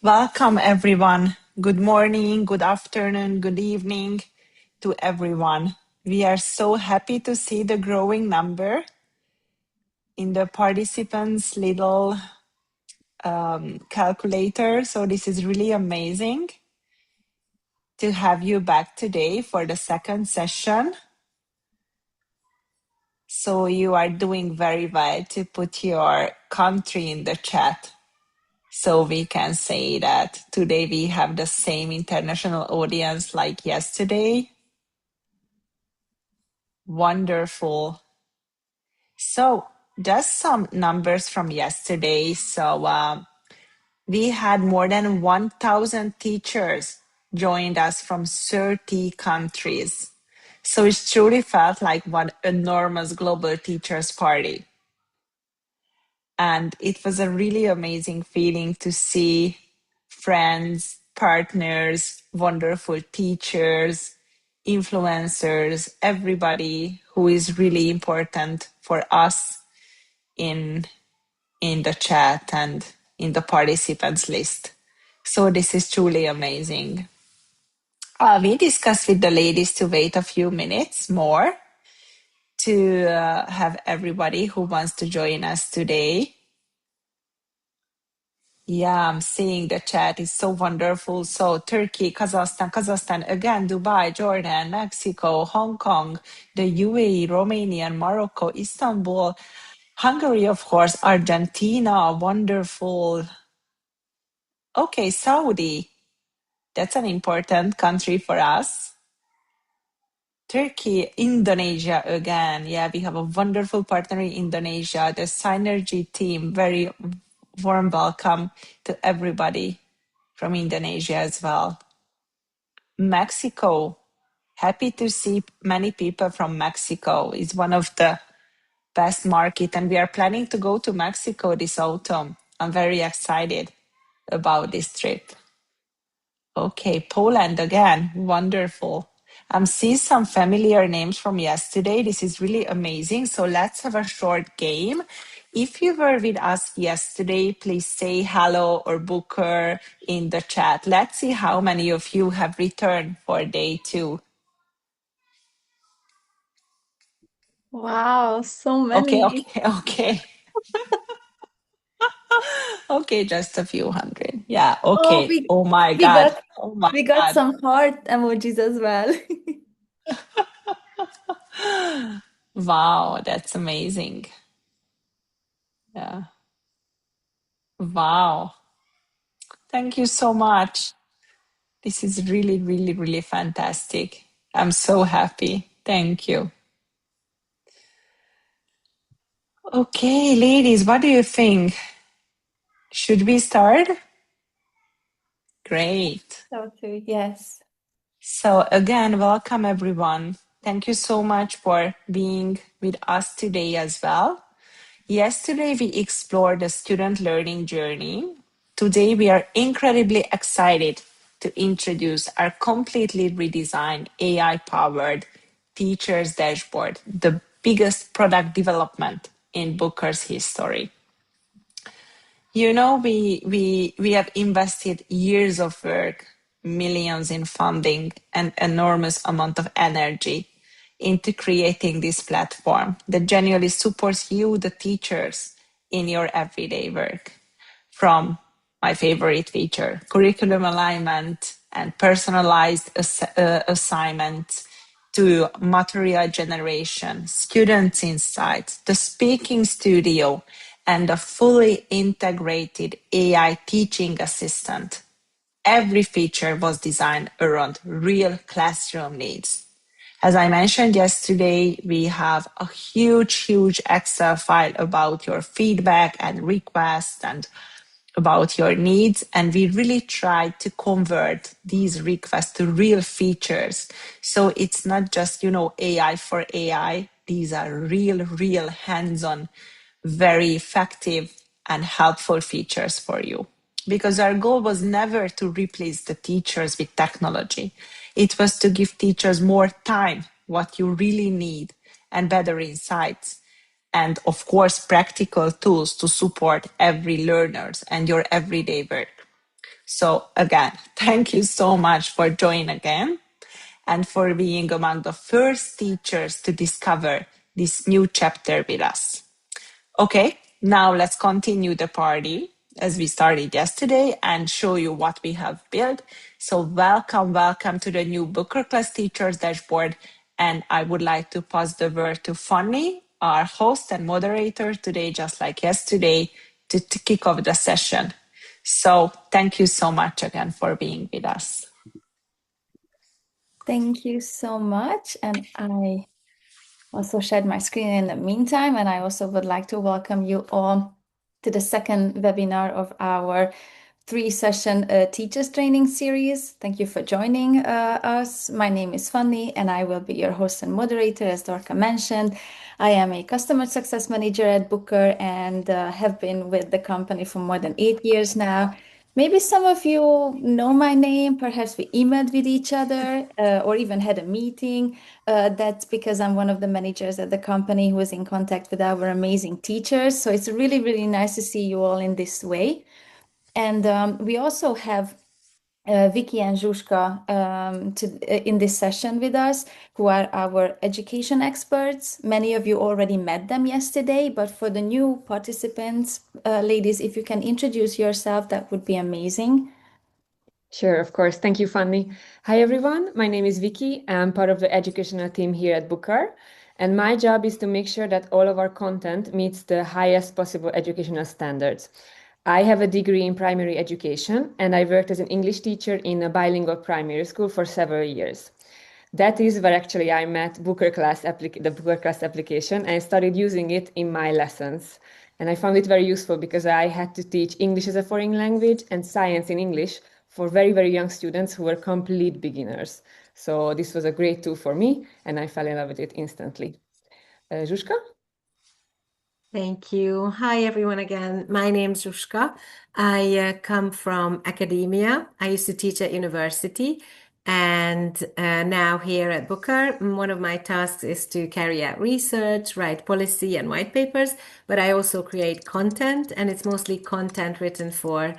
Welcome, everyone. Good morning, good afternoon, good evening to everyone. We are so happy to see the growing number in the participants' little calculator. So, this is really amazing to have you back today for the second session. So, you are doing very well to put your country in the chat. So we can say that today we have the same international audience like yesterday. Wonderful. So just some numbers from yesterday. So we had more than 1,000 teachers joined us from 30 countries. So it truly felt like one enormous global teachers party. And it was a really amazing feeling to see friends, partners, wonderful teachers, influencers, everybody who is really important for us in the chat and in the participants list. So this is truly amazing. We discussed with the ladies to wait a few minutes more to have everybody who wants to join us today. Yeah, I'm seeing the chat. It's so wonderful. So Turkey, Kazakhstan again, Dubai, Jordan, Mexico, Hong Kong, the UAE, Romania, Morocco, Istanbul, Hungary, of course, Argentina, wonderful. Okay, Saudi, that's an important country for us. Turkey, Indonesia again. Yeah, we have a wonderful partner in Indonesia, the Synergy team. Very warm welcome to everybody from Indonesia as well. Mexico, happy to see many people from Mexico. It's one of the best market and we are planning to go to Mexico this autumn. I'm very excited about this trip. Okay, Poland again, wonderful. I'm seeing some familiar names from yesterday. This is really amazing. So let's have a short game. If you were with us yesterday, please say hello or BOOKR in the chat. Let's see how many of you have returned for day 2. Wow, so Okay, many. okay. Okay, just a few hundred. Yeah, Oh, okay. we Oh my we God. got Oh my we got God. some heart emojis as well. Wow, that's amazing. Yeah. Wow. Thank you so much. This is really, really, really fantastic. I'm so happy. Thank you. Okay, ladies, what do you think? Should we start? Great. So true, yes. So, again, welcome everyone. Thank you so much for being with us today as well. Yesterday, we explored the student learning journey. Today, we are incredibly excited to introduce our completely redesigned AI-powered teacher's dashboard, the biggest product development in BOOKR's history. You know, we have invested years of work, millions in funding, and enormous amount of energy into creating this platform that genuinely supports you, the teachers, in your everyday work. From my favorite feature, curriculum alignment and personalized assignments, to material generation, students' insights, the speaking studio, and a fully integrated AI teaching assistant. Every feature was designed around real classroom needs. As I mentioned yesterday, we have a huge Excel file about your feedback and requests and about your needs. And we really try to convert these requests to real features. So it's not just, AI for AI. These are real hands-on, very effective and helpful features for you. Because our goal was never to replace the teachers with technology. It was to give teachers more time, what you really need, and better insights and of course practical tools to support every learners and your everyday work. So again, thank you so much for joining again and for being among the first teachers to discover this new chapter with us. Okay, now let's continue the party as we started yesterday and show you what we have built. So welcome to the new Booker Class Teachers Dashboard. And I would like to pass the word to Fanny, our host and moderator today, just like yesterday, to kick off the session. So thank you so much again for being with us. Thank you so much. And I also shared my screen in the meantime, and I also would like to welcome you all to the second webinar of our three-session teachers training series. Thank you for joining us. My name is Fanny, and I will be your host and moderator, as Dorka mentioned. I am a customer success manager at Booker and have been with the company for more than 8 years now. Maybe some of you know my name. Perhaps we emailed with each other or even had a meeting. That's because I'm one of the managers at the company who is in contact with our amazing teachers. So it's really, really nice to see you all in this way. And we also have Vicky and Zuzka in this session with us, who are our education experts. Many of you already met them yesterday, but for the new participants, ladies, if you can introduce yourself, that would be amazing. Sure, of course. Thank you, Fanny. Hi, everyone. My name is Vicky. I'm part of the educational team here at BOOKR, and my job is to make sure that all of our content meets the highest possible educational standards. I have a degree in primary education, and I worked as an English teacher in a bilingual primary school for several years. That is where actually I met the Booker Class application, and I started using it in my lessons. And I found it very useful because I had to teach English as a foreign language and science in English for very, very young students who were complete beginners. So this was a great tool for me, and I fell in love with it instantly. Zuzka? Thank you. Hi, everyone again. My name's Rushka. I come from academia. I used to teach at university, and now here at Booker, one of my tasks is to carry out research, write policy and white papers, but I also create content, and it's mostly content written for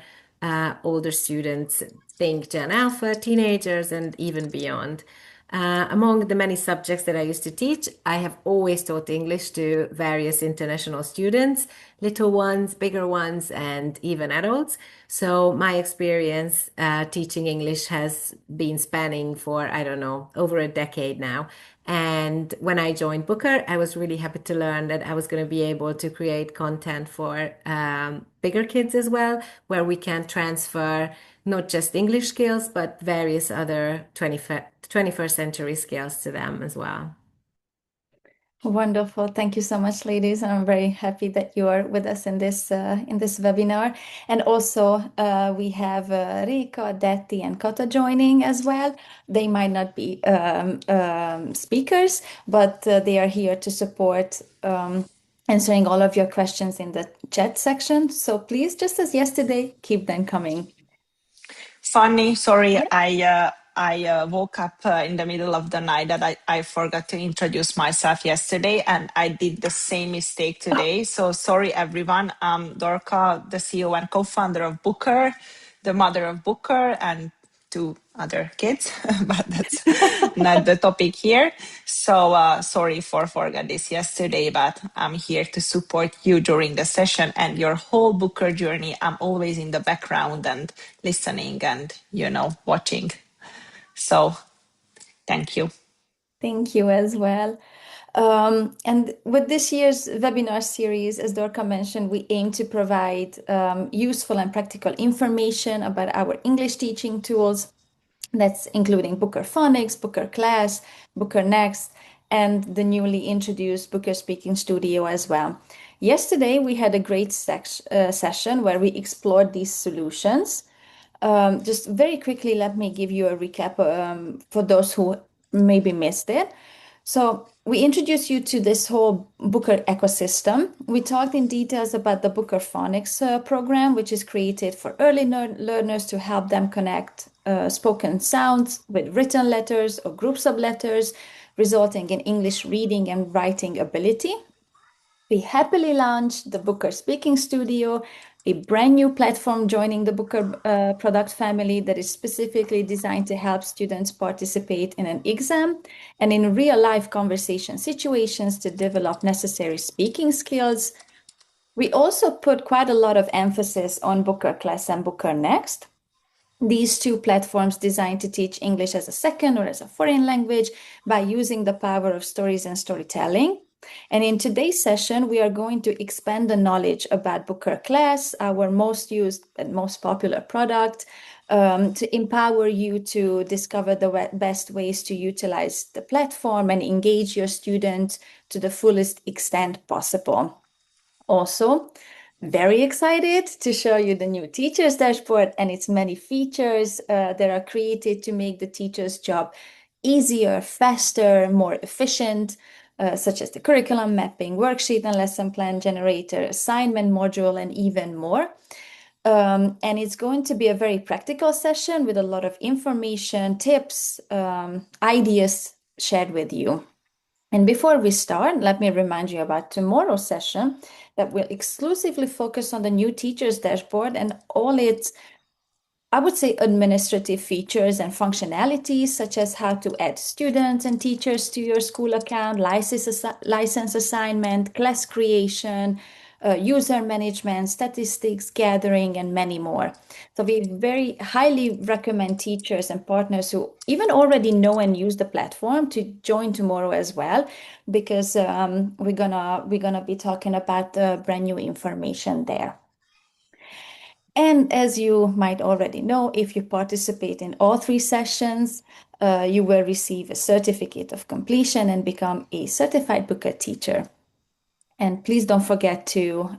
older students, think Gen Alpha, teenagers, and even beyond. Among the many subjects that I used to teach, I have always taught English to various international students, little ones, bigger ones, and even adults. So my experience teaching English has been spanning for, I don't know, over a decade now. And when I joined Booker, I was really happy to learn that I was going to be able to create content for bigger kids as well, where we can transfer not just English skills, but various other 21st century skills to them as well. Wonderful. Thank you so much, ladies. I'm very happy that you are with us in this webinar. And also, we have Rika, Detti, and Kata joining as well. They might not be speakers, but they are here to support answering all of your questions in the chat section. So please, just as yesterday, keep them coming. Funny, sorry, Yeah. I woke up in the middle of the night that I forgot to introduce myself yesterday, and I did the same mistake today. So sorry, everyone. I'm Dorka, the CEO and co-founder of Booker, the mother of Booker, and two other kids, but that's not the topic here. So sorry for forgot this yesterday, but I'm here to support you during the session and your whole Booker journey. I'm always in the background and listening and, watching. So thank you. Thank you as well. And with this year's webinar series, as Dorka mentioned, we aim to provide useful and practical information about our English teaching tools. That's including Booker Phonics, Booker Class, Booker Next, and the newly introduced Booker Speaking Studio as well. Yesterday, we had a great session where we explored these solutions. Just very quickly, let me give you a recap for those who maybe missed it. So we introduced you to this whole Booker ecosystem. We talked in details about the Booker Phonics program, which is created for early learners to help them connect spoken sounds with written letters or groups of letters, resulting in English reading and writing ability. We happily launched the Booker Speaking Studio, a brand new platform joining the Booker product family that is specifically designed to help students participate in an exam and in real life conversation situations to develop necessary speaking skills. We also put quite a lot of emphasis on Booker Class and Booker Next. These two platforms designed to teach English as a second or as a foreign language by using the power of stories and storytelling. And in today's session, we are going to expand the knowledge about Booker Class, our most used and most popular product, to empower you to discover the best ways to utilize the platform and engage your students to the fullest extent possible. Also, very excited to show you the new teacher's dashboard and its many features that are created to make the teacher's job easier, faster, more efficient, such as the curriculum mapping, worksheet and lesson plan generator, assignment module, and even more. And it's going to be a very practical session with a lot of information, tips, ideas shared with you. And before we start, let me remind you about tomorrow's session that will exclusively focus on the new teacher's dashboard and all its, I would say, administrative features and functionalities, such as how to add students and teachers to your school account, license assignment, class creation, user management, statistics gathering, and many more. So we very highly recommend teachers and partners who even already know and use the platform to join tomorrow as well, because we're gonna be talking about the brand new information there. And as you might already know, if you participate in all three sessions, you will receive a certificate of completion and become a certified Booker teacher. And please don't forget to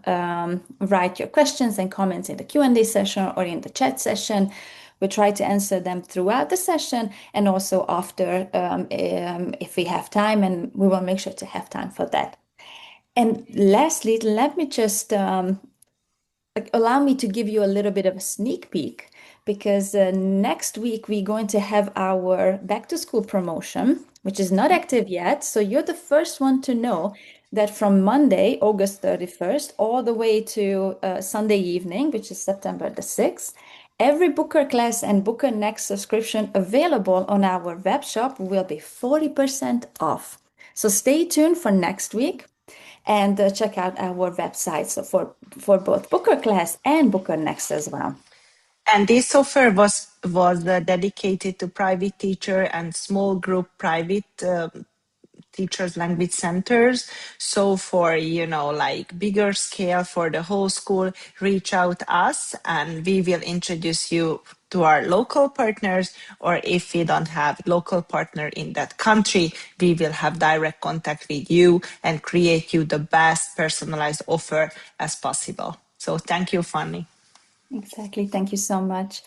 write your questions and comments in the Q&A session or in the chat session. We try to answer them throughout the session and also after if we have time, and we will make sure to have time for that. And lastly, let me just allow me to give you a little bit of a sneak peek, because next week we're going to have our back to school promotion, which is not active yet. So you're the first one to know that from Monday, August 31st, all the way to Sunday evening, which is September the 6th, every Booker Class and Booker Next subscription available on our web shop will be 40% off. So stay tuned for next week and check out our websites for both Booker Class and Booker Next as well. And this offer was dedicated to private teacher and small group private teachers language centers. So for like bigger scale for the whole school, reach out us and we will introduce you to our local partners, or if we don't have local partner in that country, we will have direct contact with you and create you the best personalized offer as possible. So thank you, Fanny. Exactly. Thank you so much.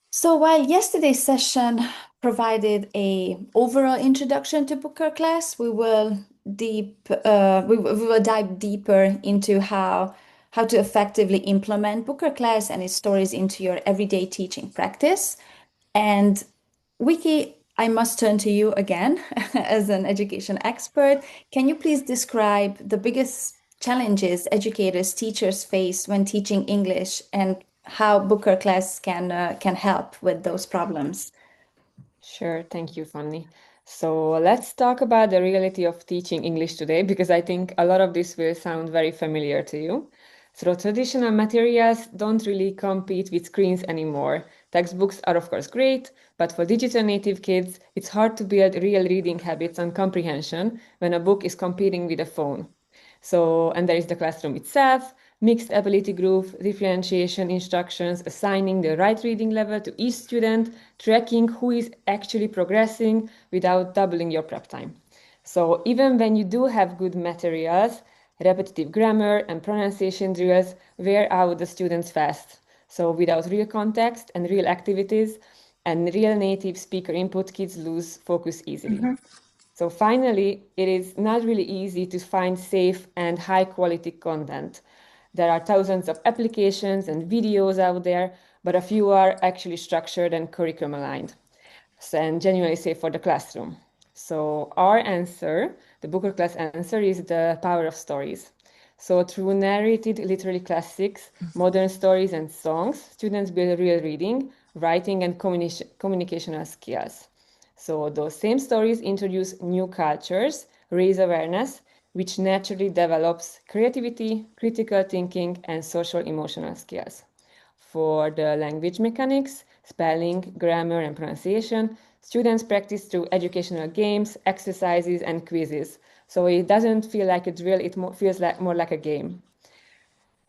So while yesterday's session provided a overall introduction to Booker Class, we will dive deeper into how to effectively implement Booker Class and its stories into your everyday teaching practice. And Vicky, I must turn to you again as an education expert. Can you please describe the biggest challenges educators, teachers face when teaching English and how Booker Class can help with those problems? Sure, thank you, Fanny. So let's talk about the reality of teaching English today, because I think a lot of this will sound very familiar to you. So traditional materials don't really compete with screens anymore. Textbooks are of course great, but for digital native kids, it's hard to build real reading habits and comprehension when a book is competing with a phone. So, and there is the classroom itself, mixed ability group, differentiation instructions, assigning the right reading level to each student, tracking who is actually progressing without doubling your prep time. So even when you do have good materials, repetitive grammar and pronunciation drills wear out the students fast. So without real context and real activities and real native speaker input, kids lose focus easily. Mm-hmm. So finally, it is not really easy to find safe and high quality content. There are thousands of applications and videos out there, but a few are actually structured and curriculum aligned and genuinely safe for the classroom. So our answer, the Booker Class answer, is the power of stories. So through narrated literary classics, modern stories and songs, students build real reading, writing and communicational skills. So those same stories introduce new cultures, raise awareness, which naturally develops creativity, critical thinking, and social emotional skills. For the language mechanics, spelling, grammar, and pronunciation, students practice through educational games, exercises, and quizzes. So it doesn't feel like a drill, it feels like more like a game.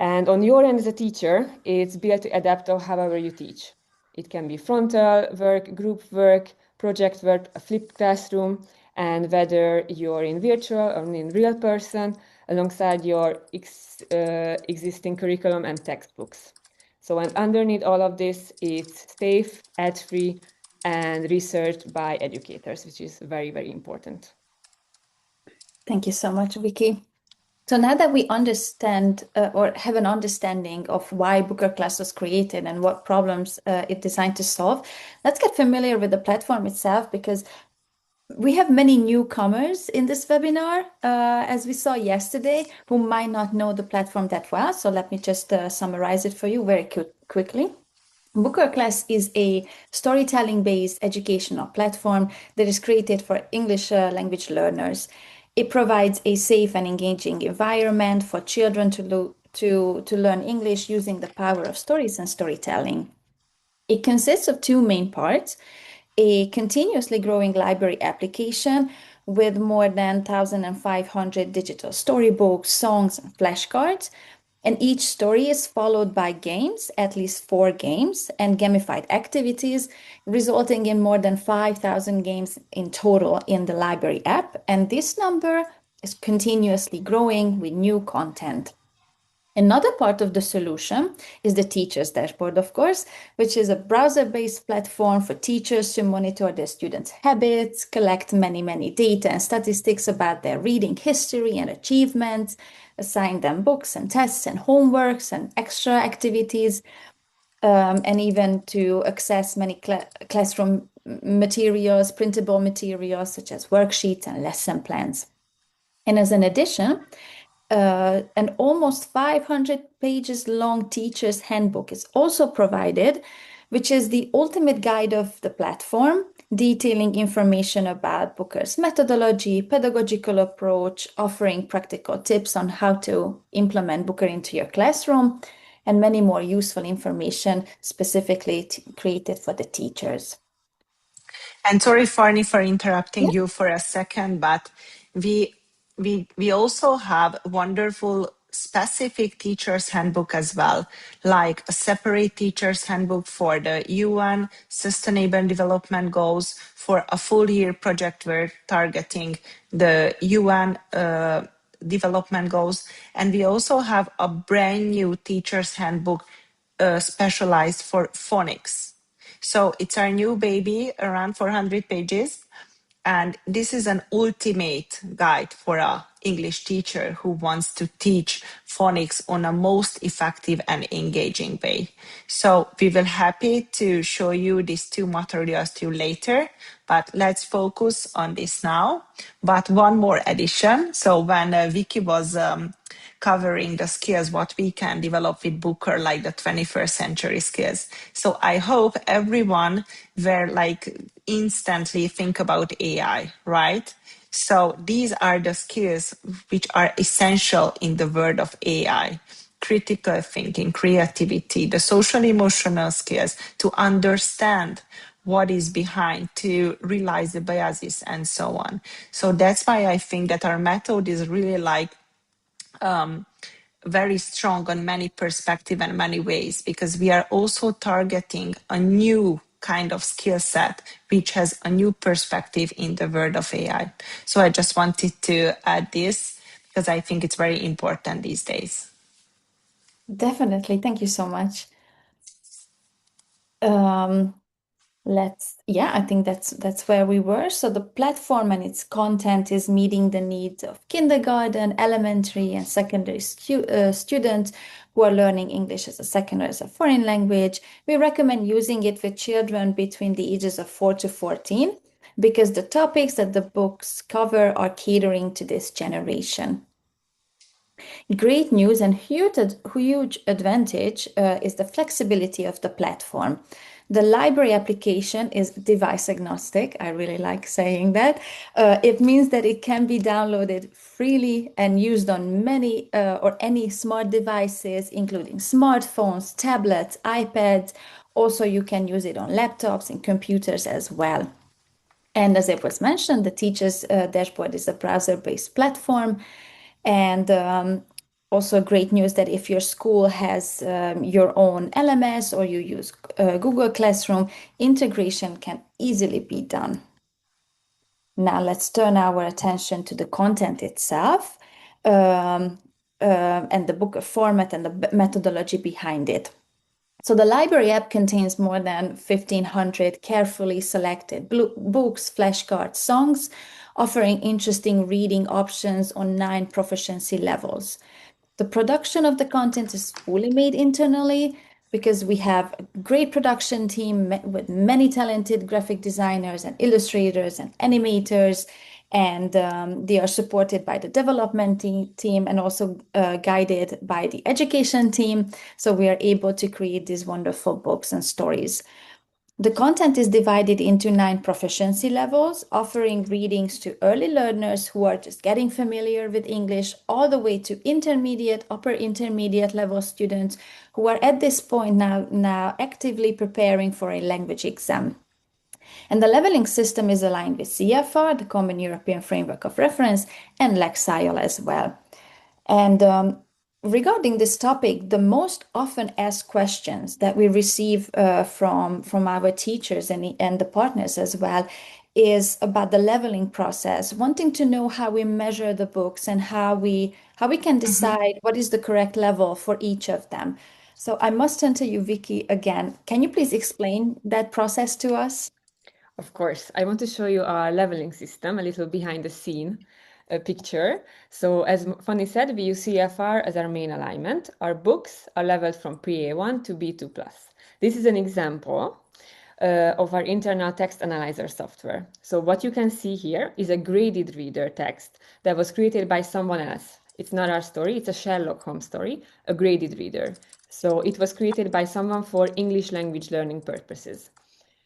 And on your end as a teacher, it's built to adapt to however you teach. It can be frontal work, group work, project work, a flipped classroom, and whether you're in virtual or in real person, alongside your existing curriculum and textbooks. So, and underneath all of this, it's safe, ad-free, and researched by educators, which is very, very important. Thank you so much, Vicky. So now that we understand or have an understanding of why Booker Class was created and what problems it's designed to solve, let's get familiar with the platform itself, because we have many newcomers in this webinar, as we saw yesterday, who might not know the platform that well. So let me just summarize it for you very quickly. BOOKR Class is a storytelling-based educational platform that is created for English language learners. It provides a safe and engaging environment for children to learn English using the power of stories and storytelling. It consists of two main parts: a continuously growing library application with more than 1,500 digital storybooks, songs, and flashcards. And each story is followed by games, at least 4 games, and gamified activities, resulting in more than 5,000 games in total in the library app. And this number is continuously growing with new content. Another part of the solution is the Teachers Dashboard, of course, which is a browser-based platform for teachers to monitor their students' habits, collect many data and statistics about their reading history and achievements, assign them books and tests and homeworks and extra activities, and even to access many classroom materials, printable materials such as worksheets and lesson plans. And as an addition, an almost 500 pages long teacher's handbook is also provided, which is the ultimate guide of the platform, detailing information about Booker's methodology, pedagogical approach, offering practical tips on how to implement Booker into your classroom, and many more useful information specifically created for the teachers. And sorry, Farney, for interrupting Yeah. you for a second, but we we also have wonderful specific teachers handbook as well, like a separate teachers handbook for the UN Sustainable Development Goals, for a full year project work targeting the UN development goals, and we also have a brand new teachers handbook specialized for phonics. So it's our new baby, around 400 pages. And this is an ultimate guide for a English teacher who wants to teach phonics on a most effective and engaging way. So we will happy to show you these two materials to you later, but let's focus on this now. But one more addition. So when Vicky was covering the skills, what we can develop with Booker, like the 21st century skills. So I hope everyone were like instantly think about AI, right? So these are the skills which are essential in the world of AI: critical thinking, creativity, the social emotional skills to understand what is behind, to realize the biases and so on. So that's why I think that our method is really like very strong on many perspectives and many ways, because we are also targeting a new kind of skill set which has a new perspective in the world of AI. So I just wanted to add this because I think it's very important these days. Definitely. Thank you so much. I think that's where we were. So the platform and its content is meeting the needs of kindergarten, elementary, and secondary students who are learning English as a second or as a foreign language. We recommend using it with children between the ages of 4 to 14 because the topics that the books cover are catering to this generation. Great news and huge advantage is the flexibility of the platform. The library application is device agnostic. I really like saying that. It means that it can be downloaded freely and used on many or any smart devices, including smartphones, tablets, iPads. Also, you can use it on laptops and computers as well. And as it was mentioned, the Teachers Dashboard is a browser-based platform. And also great news that if your school has your own LMS or you use Google Classroom, integration can easily be done. Now let's turn our attention to the content itself and the book format and the methodology behind it. So the library app contains more than 1,500 carefully selected books, flashcards, songs, offering interesting reading options on 9 proficiency levels. The production of the content is fully made internally because we have a great production team with many talented graphic designers and illustrators and animators, and they are supported by the development team and also guided by the education team. So we are able to create these wonderful books and stories. The content is divided into 9 proficiency levels, offering readings to early learners who are just getting familiar with English, all the way to intermediate, upper intermediate level students who are at this point now actively preparing for a language exam. And the leveling system is aligned with CFR, the Common European Framework of Reference, and Lexile as well. And regarding this topic, the most often asked questions that we receive from our teachers and the partners as well is about the leveling process, wanting to know how we measure the books and how we can decide what is the correct level for each of them. So I must turn to you, Vicky, again. Can you please explain that process to us? Of course, I want to show you our leveling system, a little behind the scene picture. So as Fanny said, we use CFR as our main alignment. Our books are leveled from pre-A1 to B2+. This is an example of our internal text analyzer software. So what you can see here is a graded reader text that was created by someone else. It's not our story, it's a Sherlock Holmes story, a graded reader. So it was created by someone for English language learning purposes.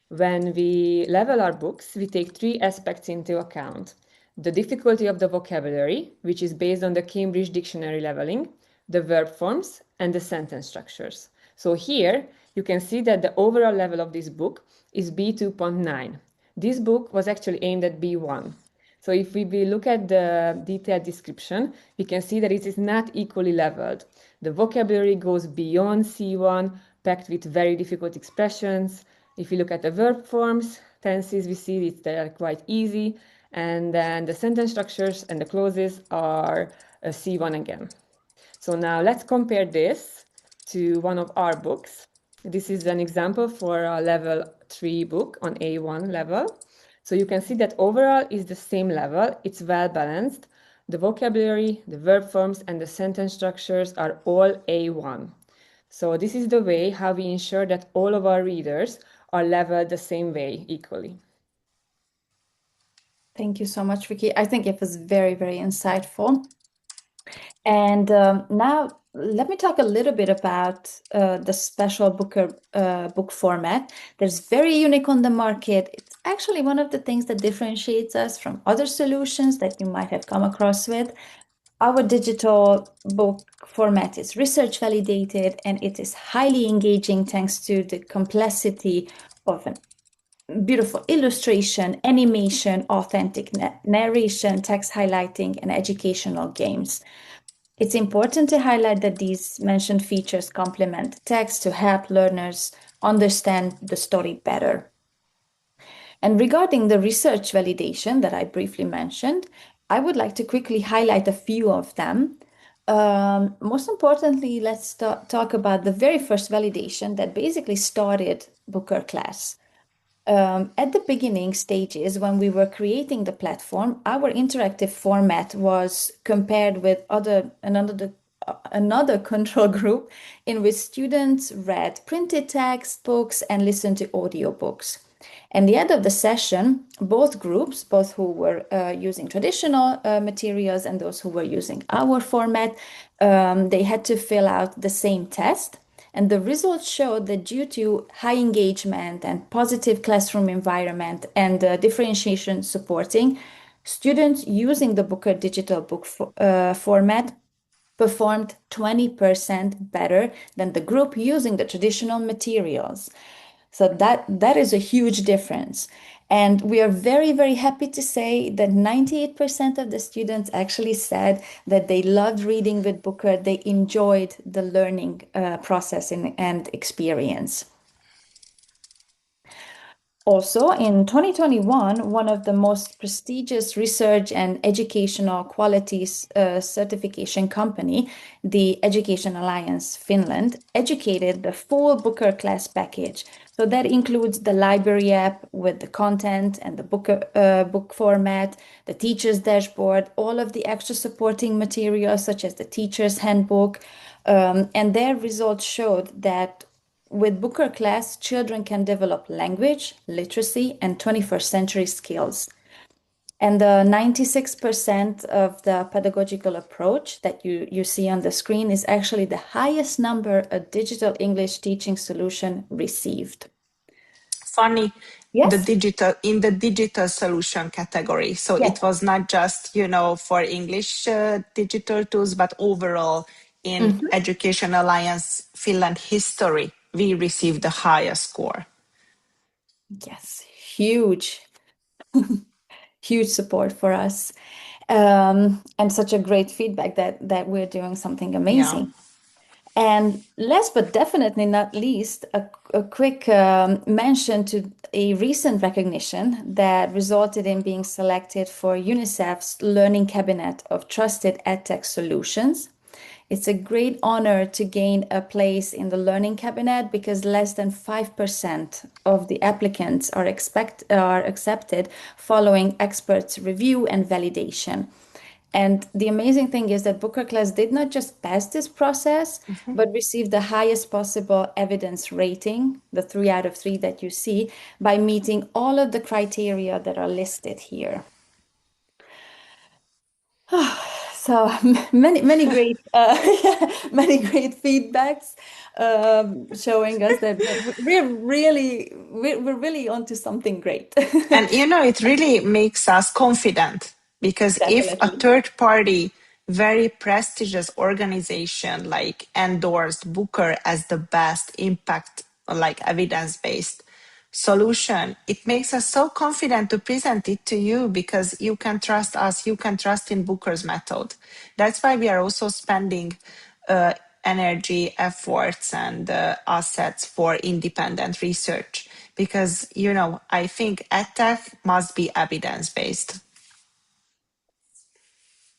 When we level our books, we take 3 aspects into account. The difficulty of the vocabulary, which is based on the Cambridge Dictionary leveling, the verb forms, and the sentence structures. So here, you can see that the overall level of this book is B2.9. This book was actually aimed at B1. So if we look at the detailed description, we can see that it is not equally leveled. The vocabulary goes beyond C1, packed with very difficult expressions. If you look at the verb forms, tenses, we see that they are quite easy. And then the sentence structures and the clauses are C1 again. So now let's compare this to one of our books. This is an example for a level 3 book on A1 level. So you can see that overall is the same level. It's well balanced. The vocabulary, the verb forms, and the sentence structures are all A1. So this is the way how we ensure that all of our readers are leveled the same way equally. Thank you so much, Vicky. I think it was very, very insightful. And now let me talk a little bit about the special BOOKR book format that's very unique on the market. It's actually one of the things that differentiates us from other solutions that you might have come across with. Our digital book format is research validated and it is highly engaging thanks to the complexity of an beautiful illustration, animation, authentic narration, text highlighting, and educational games. It's important to highlight that these mentioned features complement text to help learners understand the story better. And regarding the research validation that I briefly mentioned, I would like to quickly highlight a few of them. Most importantly, let's talk about the very first validation that basically started BOOKR class. At the beginning stages, when we were creating the platform, our interactive format was compared with another control group in which students read printed textbooks and listened to audiobooks. And the end of the session, both groups, both who were using traditional materials and those who were using our format, they had to fill out the same test. And the results showed that due to high engagement and positive classroom environment and differentiation supporting, students using the Booker digital book format performed 20% better than the group using the traditional materials. So that is a huge difference. And we are very, very happy to say that 98% of the students actually said that they loved reading with Booker. They enjoyed the learning process and experience. Also, in 2021, one of the most prestigious research and educational qualities certification company, the Education Alliance Finland, educated the full Booker class package. So that includes the library app with the content and the book format, the teacher's dashboard, all of the extra supporting materials such as the teacher's handbook. And their results showed that with Booker class, children can develop language, literacy, and 21st century skills. And the 96% of the pedagogical approach that you see on the screen is actually the highest number a digital English teaching solution received. Funny, Yes? in the digital solution category. So Yes. it was not just, for English digital tools, but overall in Education Alliance Finland history, we received the highest score. Yes, huge, huge support for us. And such a great feedback that we're doing something amazing. Yeah. And last but definitely not least, a quick mention to a recent recognition that resulted in being selected for UNICEF's Learning Cabinet of Trusted EdTech Solutions. It's a great honor to gain a place in the Learning Cabinet because less than 5% of the applicants are accepted following experts' review and validation. And the amazing thing is that Booker class did not just pass this process, but received the highest possible evidence rating, the 3 out of 3 that you see, by meeting all of the criteria that are listed here. So many great many great feedbacks showing us that we're really onto something great. And it really makes us confident because if a Definitely. third party, very prestigious organization like endorsed Booker as the best impact, like evidence-based solution, it makes us so confident to present it to you because you can trust us, you can trust in Booker's method. That's why we are also spending energy, efforts, and assets for independent research. Because, I think EdTech must be evidence based.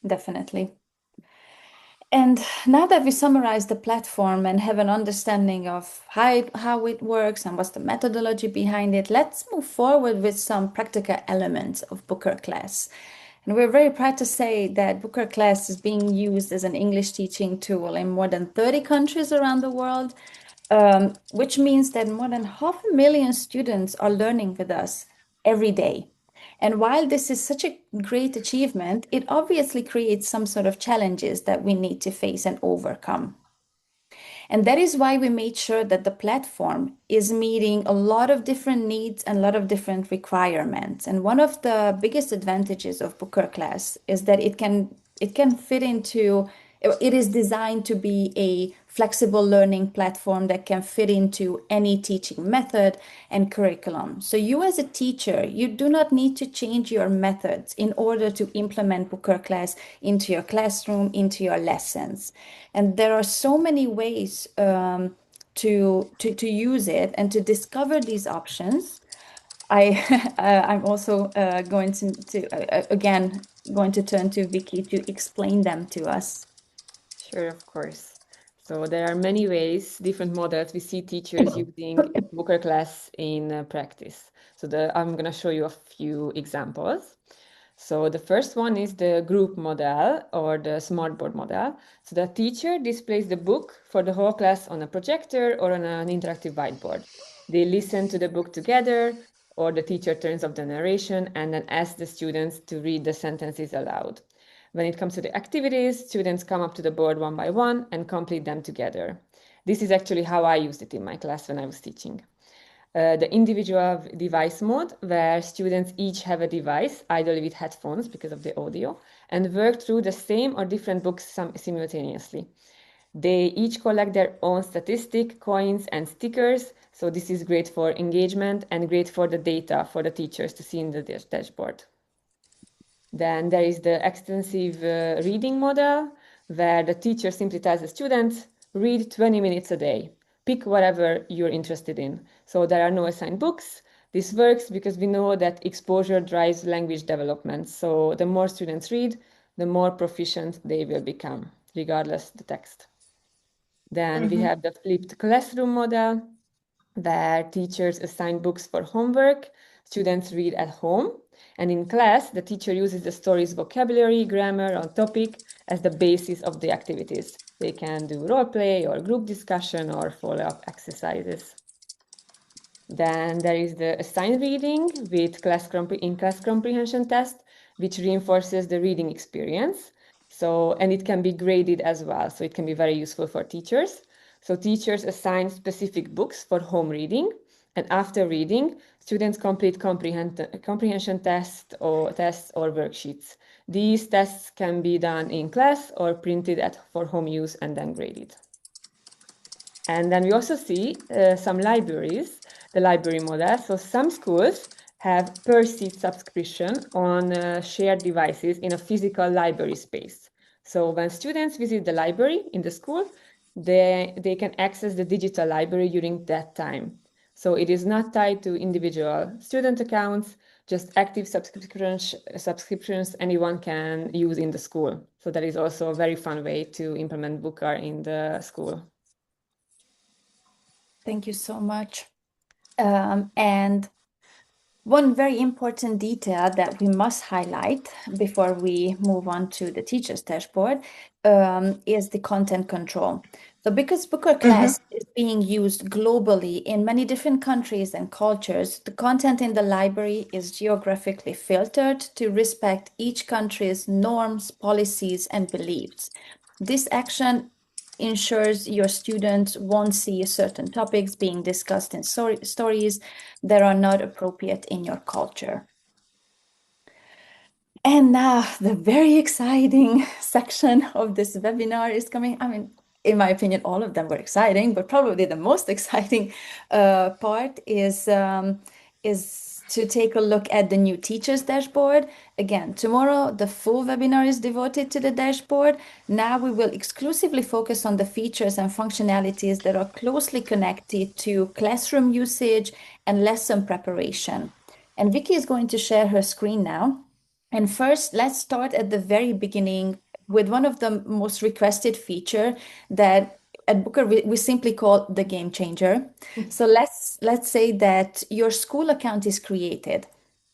Definitely. And now that we summarize the platform and have an understanding of how it works and what's the methodology behind it, let's move forward with some practical elements of Booker class. And we're very proud to say that Booker class is being used as an English teaching tool in more than 30 countries around the world, which means that more than 500,000 students are learning with us every day. And while this is such a great achievement, it obviously creates some sort of challenges that we need to face and overcome. And that is why we made sure that the platform is meeting a lot of different needs and a lot of different requirements. And one of the biggest advantages of Booker class is that it can fit into it is designed to be a flexible learning platform that can fit into any teaching method and curriculum. So you as a teacher, you do not need to change your methods in order to implement Booker class into your classroom, into your lessons. And there are so many ways to use it and to discover these options. I'm also going to again going to turn to Vicky to explain them to us. Sure, of course. So there are many ways, different models we see teachers using Booker class in practice. So I'm going to show you a few examples. So the first one is the group model or the smartboard model. So the teacher displays the book for the whole class on a projector or on an interactive whiteboard. They listen to the book together, or the teacher turns off the narration and then asks the students to read the sentences aloud. When it comes to the activities, students come up to the board one by one and complete them together. This is actually how I used it in my class when I was teaching. The individual device mode, where students each have a device, ideally with headphones because of the audio, and work through the same or different books simultaneously. They each collect their own statistic, coins, and stickers. So this is great for engagement and great for the data for the teachers to see in the dashboard. Then there is the extensive reading model, where the teacher simply tells the students, read 20 minutes a day. Pick whatever you're interested in. So there are no assigned books. This works because we know that exposure drives language development. So the more students read, the more proficient they will become, regardless the text. Then we have the flipped classroom model, where teachers assign books for homework, students read at home, and in class, the teacher uses the story's vocabulary, grammar, or topic as the basis of the activities. They can do role play or group discussion or follow-up exercises. Then there is the assigned reading with in-class comprehension test, which reinforces the reading experience. And it can be graded as well, so it can be very useful for teachers. So teachers assign specific books for home reading, and after reading, students complete comprehension tests or worksheets. These tests can be done in class or printed for home use and then graded. And then we also see some libraries, the library model. So some schools have per seat subscription on shared devices in a physical library space. So when students visit the library in the school, they can access the digital library during that time. So it is not tied to individual student accounts, just active subscriptions anyone can use in the school. So that is also a very fun way to implement BOOKR in the school. Thank you so much. And one very important detail that we must highlight before we move on to the teacher's dashboard is the content control. So because BOOKR class is being used globally in many different countries and cultures, the content in the library is geographically filtered to respect each country's norms, policies, and beliefs. This action ensures your students won't see certain topics being discussed in stories that are not appropriate in your culture. And now the very exciting section of this webinar is coming. I mean, in my opinion, all of them were exciting, but probably the most exciting part is to take a look at the new teachers dashboard. Again, tomorrow the full webinar is devoted to the dashboard. Now we will exclusively focus on the features and functionalities that are closely connected to classroom usage and lesson preparation. And Vicky is going to share her screen now. And first, let's start at the very beginning with one of the most requested feature that at BOOKR we simply call the game changer. So let's say that your school account is created,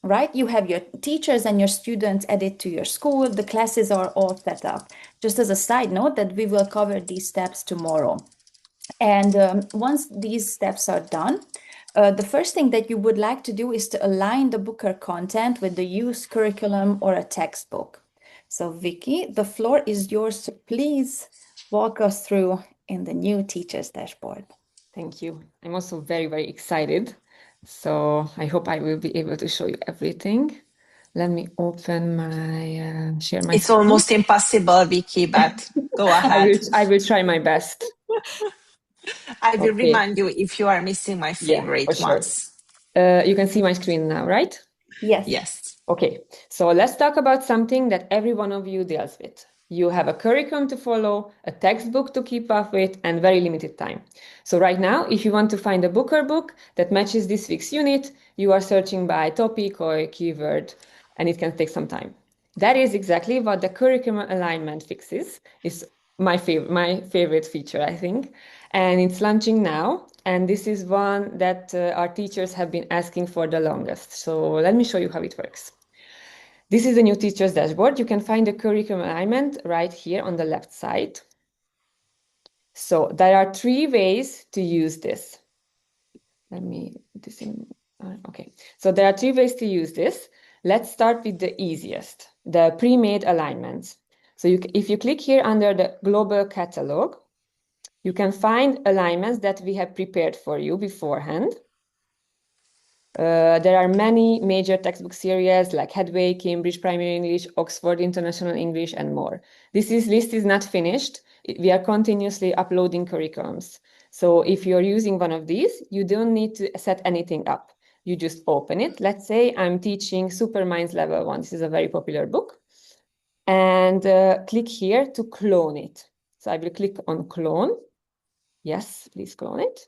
right? You have your teachers and your students added to your school. The classes are all set up. Just as a side note that we will cover these steps tomorrow. And once these steps are done, the first thing that you would like to do is to align the BOOKR content with the used curriculum or a textbook. So Vicky, the floor is yours. So please walk us through in the new teacher's dashboard. Thank you. I'm also very, very excited. So I hope I will be able to show you everything. Let me open share my It's screen. almost impossible, Vicky, but go ahead. I will try my best. I will Okay. remind you if you are missing my favorite for sure. ones. You can see my screen now, right? Yes. Yes. Okay, so let's talk about something that every one of you deals with. You have a curriculum to follow, a textbook to keep up with, and very limited time. So right now, if you want to find a BOOKR book that matches this week's unit, you are searching by topic or keyword, and it can take some time. That is exactly what the curriculum alignment fixes. It's my favorite feature, I think. And it's launching now. And this is one that our teachers have been asking for the longest. So let me show you how it works. This is the new teacher's dashboard. You can find the curriculum alignment right here on the left side. So there are 3 ways to use this. Let me put this in Okay, so there are 3 ways to use this. Let's start with the easiest, the pre-made alignments. So if you click here under the global catalog, you can find alignments that we have prepared for you beforehand. There are many major textbook series like Headway, Cambridge Primary English, Oxford International English, and more. This list is not finished. We are continuously uploading curriculums. So if you're using one of these, you don't need to set anything up. You just open it. Let's say I'm teaching Superminds Level 1. This is a very popular book. And click here to clone it. So I will click on clone. Yes, please clone it.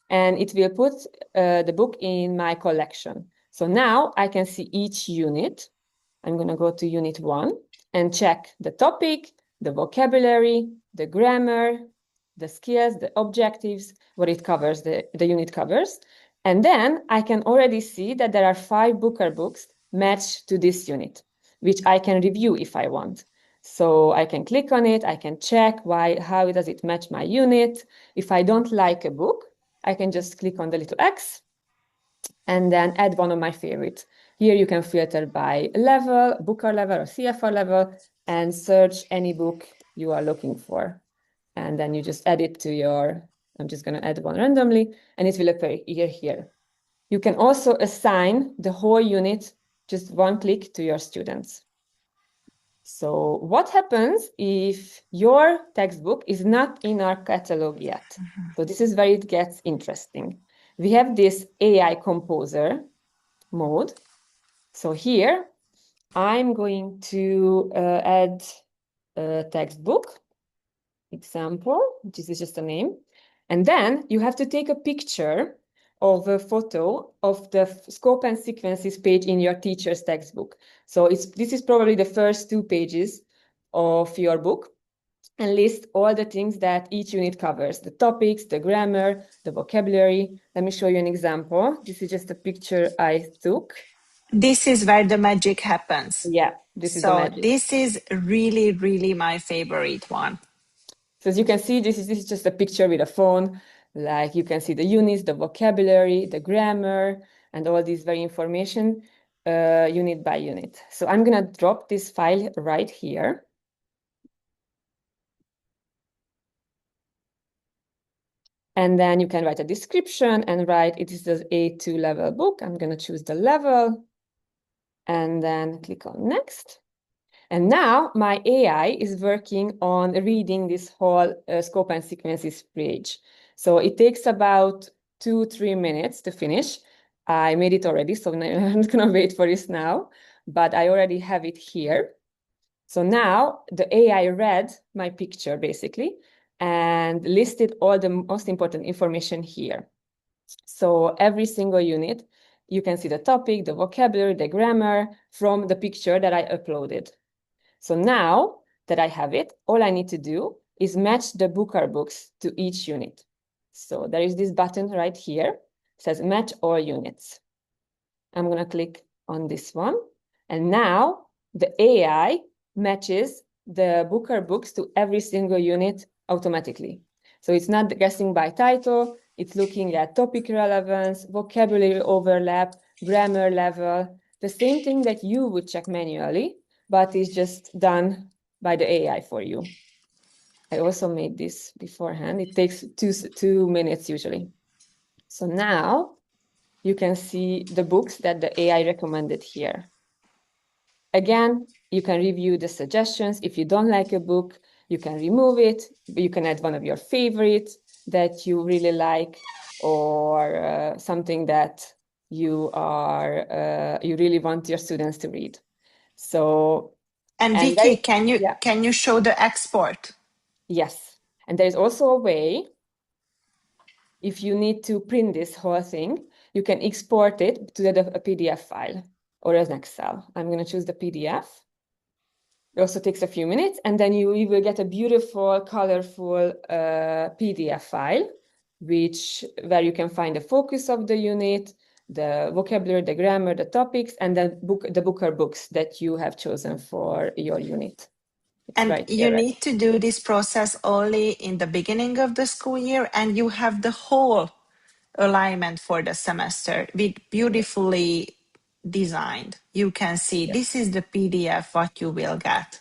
And it will put the book in my collection. So now I can see each unit. I'm going to go to unit 1 and check the topic, the vocabulary, the grammar, the skills, the objectives, what it covers, the unit covers. And then I can already see that there are 5 BOOKR books matched to this unit, which I can review if I want. So I can click on it, I can check how does it match my unit. If I don't like a book, I can just click on the little X and then add one of my favorites. Here you can filter by level, BOOKR level or CFR level, and search any book you are looking for. And then you just add it to I'm just going to add one randomly, and it will appear here. You can also assign the whole unit, just one click, to your students. So what happens if your textbook is not in our catalog yet? So this is where it gets interesting. We have this AI composer mode. So here I'm going to add a textbook example, which is just a name. And then you have to take a picture of a photo of the scope and sequences page in your teacher's textbook. So this is probably the first 2 pages of your book, and list all the things that each unit covers, the topics, the grammar, the vocabulary. Let me show you an example. This is just a picture I took. This is where the magic happens. Yeah, this is the So magic. this is really, really my favorite one. So as you can see, this is just a picture with a phone. Like you can see the units, the vocabulary, the grammar, and all these very information unit by unit. So I'm going to drop this file right here. And then you can write a description and write, it is the A2 level book. I'm going to choose the level and then click on next. And now my AI is working on reading this whole scope and sequences page. So it takes about 2-3 minutes to finish. I made it already, so I'm not going to wait for this now, but I already have it here. So now the AI read my picture basically and listed all the most important information here. So every single unit, you can see the topic, the vocabulary, the grammar from the picture that I uploaded. So now that I have it, all I need to do is match the BOOKR books to each unit. So there is this button right here, it says match all units. I'm going to click on this one. And now the AI matches the BOOKR books to every single unit automatically. So it's not guessing by title, it's looking at topic relevance, vocabulary overlap, grammar level, the same thing that you would check manually, but it's just done by the AI for you. I also made this beforehand. It takes 2 minutes usually. So now you can see the books that the AI recommended here. Again, you can review the suggestions. If you don't like a book, you can remove it. You can add one of your favorites that you really like, or something that you really want your students to read. So, And Vicky, can you show the export? Yes, and there is also a way. If you need to print this whole thing, you can export it to a PDF file or as an Excel. I'm going to choose the PDF. It also takes a few minutes, and then you will get a beautiful, colorful PDF file, where you can find the focus of the unit, the vocabulary, the grammar, the topics, and the BOOKR books that you have chosen for your unit. And you need to do this process only in the beginning of the school year, and you have the whole alignment for the semester with beautifully designed. You can see this is the PDF what you will get.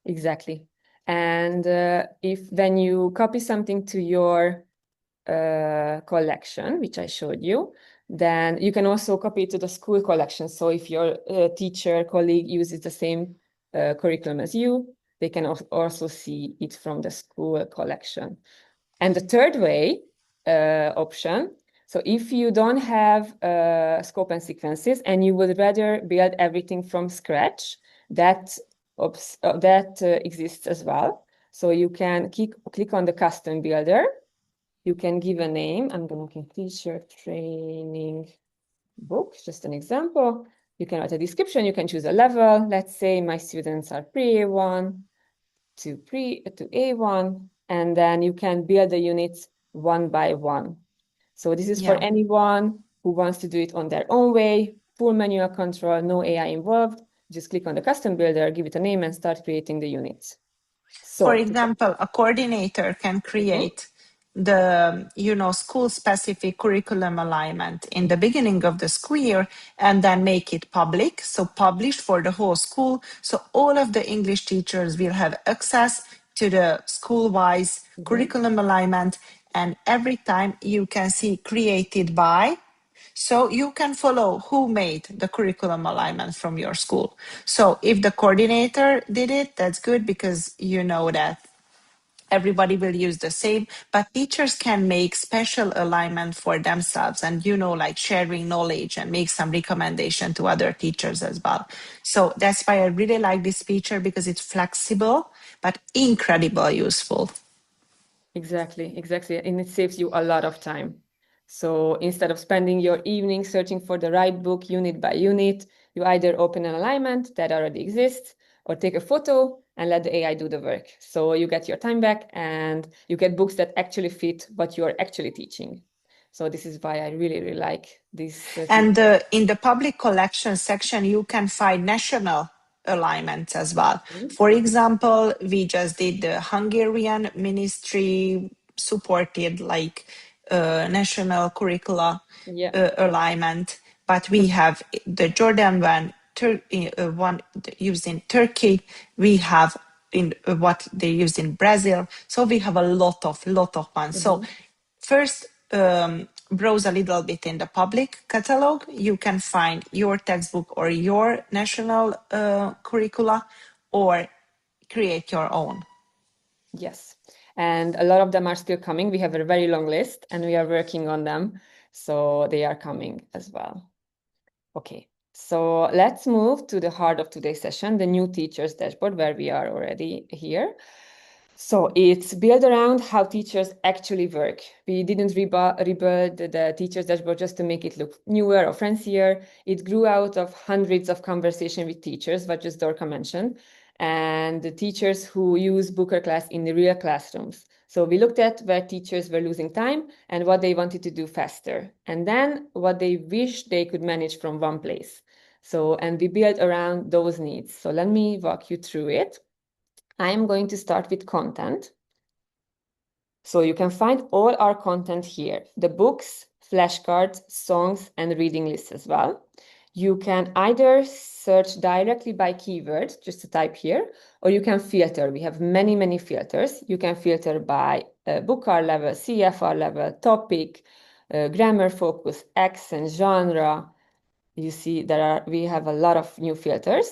Exactly. And if when you copy something to your collection, which I showed you, then you can also copy it to the school collection. So if your teacher, colleague uses the same curriculum as you, they can also see it from the school collection. And the third way option, so if you don't have scope and sequences and you would rather build everything from scratch, that exists as well. So you can click on the custom builder. You can give a name. I'm going to teacher training book, just an example. You can write a description. You can choose a level. Let's say my students are pre-A1 to A1, and then you can build the units one by one. So this is for anyone who wants to do it on their own way, full manual control, no AI involved. Just click on the custom builder, give it a name, and start creating the units. So, for example, a coordinator can create the school specific curriculum alignment in the beginning of the school year and then make it public, so published for the whole school, so all of the English teachers will have access to the school-wise curriculum alignment, and every time you can see created by, so you can follow who made the curriculum alignment from your school. So if the coordinator did it, that's good because you know that everybody will use the same, but teachers can make special alignment for themselves and, like sharing knowledge and make some recommendation to other teachers as well. So that's why I really like this feature, because it's flexible, but incredibly useful. Exactly. And it saves you a lot of time. So instead of spending your evening searching for the right book unit by unit, you either open an alignment that already exists or take a photo and let the AI do the work. So you get your time back and you get books that actually fit what you're actually teaching. So this is why I really, really like this. And in the public collection section, you can find national alignments as well. For example, we just did the Hungarian ministry supported national curricula alignment, but we have the Jordan one used in Turkey. We have in what they use in Brazil. So we have a lot of ones. So first, browse a little bit in the public catalog. You can find your textbook or your national curricula, or create your own. Yes. And a lot of them are still coming. We have a very long list and we are working on them. So they are coming as well. Okay. So let's move to the heart of today's session, the new teachers dashboard, where we are already here. So it's built around how teachers actually work. We didn't rebuild the teachers dashboard just to make it look newer or fancier. It grew out of hundreds of conversations with teachers, what just Dorka mentioned, and the teachers who use BOOKR class in the real classrooms. So we looked at where teachers were losing time and what they wanted to do faster, and then what they wish they could manage from one place. So, and we built around those needs. So let me walk you through it. I'm going to start with content. So you can find all our content here, the books, flashcards, songs, and reading lists as well. You can either search directly by keyword, just to type here, or you can filter. We have many, many filters. You can filter by BOOKR level, CFR level, topic, grammar focus, accent, genre. You see we have a lot of new filters.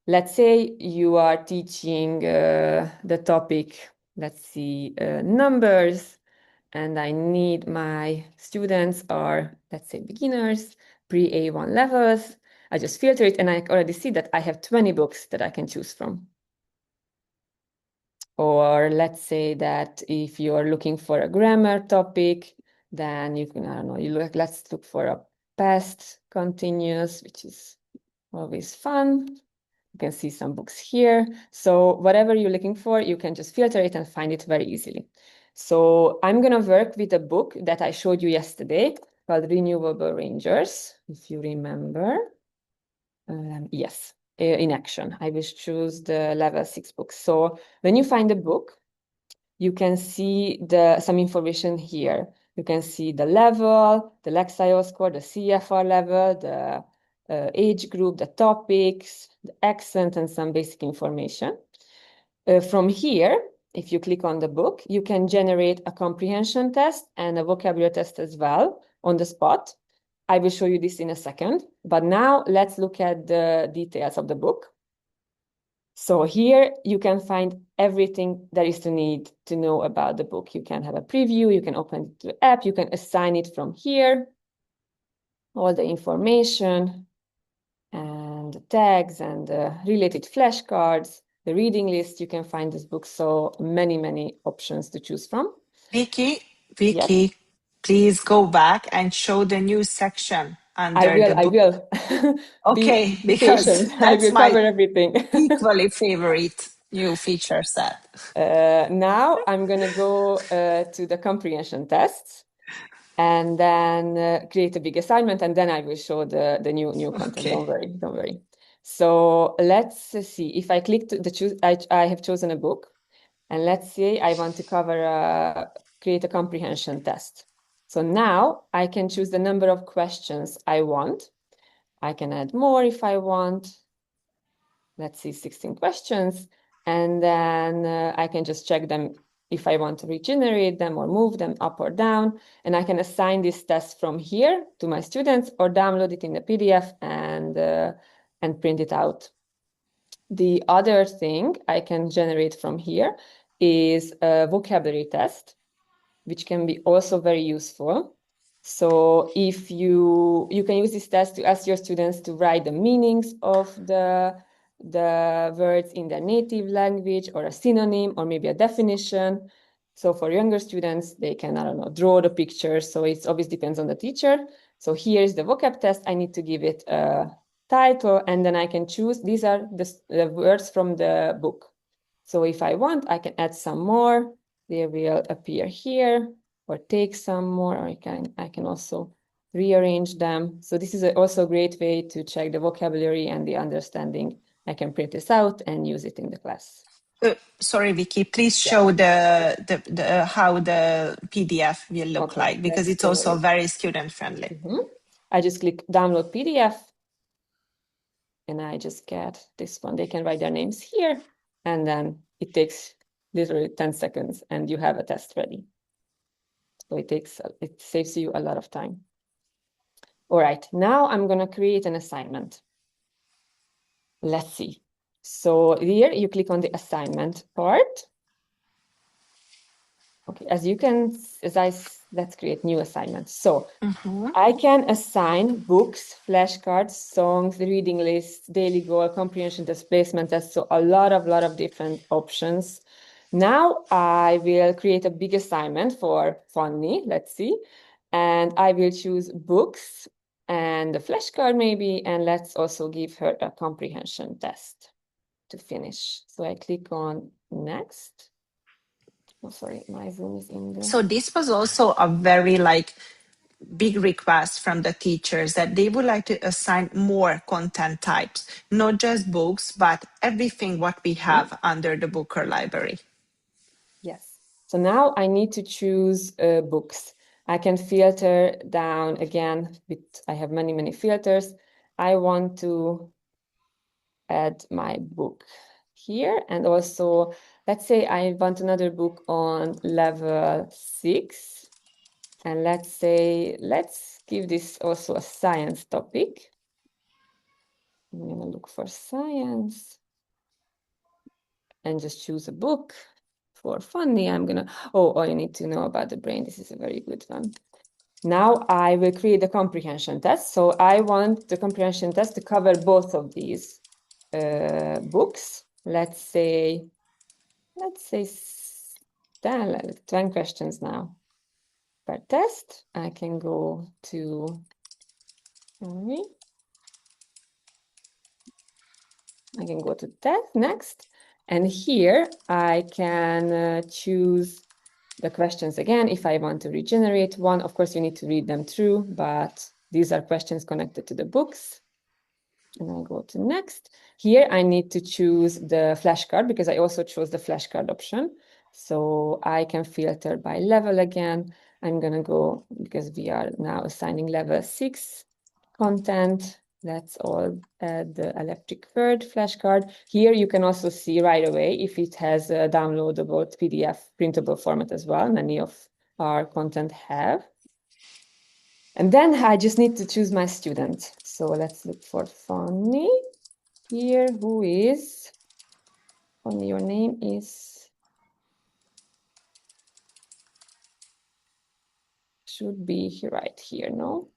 Let's say you are teaching the topic, let's see, numbers, and I need my students are, let's say, beginners, pre-A1 levels. I just filter it and I already see that I have 20 books that I can choose from. Or let's say that if you're looking for a grammar topic, then you can, I don't know, let's look for a past continuous, which is always fun. You can see some books here. So whatever you're looking for, you can just filter it and find it very easily. So I'm going to work with a book that I showed you yesterday called Renewable Rangers, if you remember. Yes, in action. I will choose the level 6 book. So when you find a book, you can see some information here. You can see the level, the Lexile score, the CFR level, the age group, the topics, the accent, and some basic information. From here, if you click on the book, you can generate a comprehension test and a vocabulary test as well on the spot. I will show you this in a second, but now let's look at the details of the book. So here you can find everything there is to need to know about the book. You can have a preview, you can open the app, you can assign it from here, all the information and the tags and the related flashcards, the reading list. You can find this book, so many options to choose from. Vicky, Yes. please go back and show the new section under the book. I will. Okay, be patient. because I that's will cover my everything. equally favorite new feature set. Now I'm going to go to the comprehension tests and then create a big assignment, and then I will show the new content. Okay. Don't worry. So let's see. If I click to the choose, I have chosen a book, and let's say I want to create a comprehension test. So now I can choose the number of questions I want. I can add more if I want. Let's see, 16 questions. And then I can just check them if I want to regenerate them or move them up or down. And I can assign this test from here to my students or download it in the PDF and print it out. The other thing I can generate from here is a vocabulary test, which can be also very useful. So if you can use this test to ask your students to write the meanings of the words in their native language, or a synonym, or maybe a definition. So for younger students, they can, I don't know, draw the pictures. So it always depends on the teacher. So here is the vocab test. I need to give it a title, and then I can choose. These are the words from the book. So if I want, I can add some more. They will appear here, or take some more, or I can also rearrange them. So this is also a great way to check the vocabulary and the understanding. I can print this out and use it in the class. Sorry, Vicky, please show the how the PDF will look like, because it's also very student friendly. I just click download PDF and I just get this one. They can write their names here, and then it takes literally 10 seconds and you have a test ready. So it saves you a lot of time. All right, now I'm going to create an assignment. Let's see. So here you click on the assignment part. Okay, let's create new assignments. So I can assign books, flashcards, songs, reading lists, daily goal, comprehension test, placement test. So a lot of different options. Now I will create a big assignment for Fanny, let's see. And I will choose books and the flashcard maybe, and let's also give her a comprehension test to finish. So I click on next. Oh, sorry, my Zoom is in there. So this was also a very big request from the teachers, that they would like to assign more content types, not just books, but everything what we have under the BOOKR library. Yes. So now I need to choose books. I can filter down again. I have many filters. I want to add my book here, and also let's say I want another book on level 6, and let's give this also a science topic. I'm gonna look for science and just choose a book. For Fanny, all you need to know about the brain. This is a very good one. Now I will create the comprehension test. So I want the comprehension test to cover both of these books. Let's say 10 questions now per test. I can go to test next, and here I can choose the questions again. If I want to regenerate one, of course you need to read them through, but these are questions connected to the books. And I go to next. Here I need to choose the flashcard, because I also chose the flashcard option. So I can filter by level again. I'm going to go, because we are now assigning level 6 content. Let's all add the electric bird flashcard. Here you can also see right away if it has a downloadable PDF printable format as well. Many of our content have. And then I just need to choose my student. So let's look for Fanny here, who is, Fanny, your name is, should be right here, no?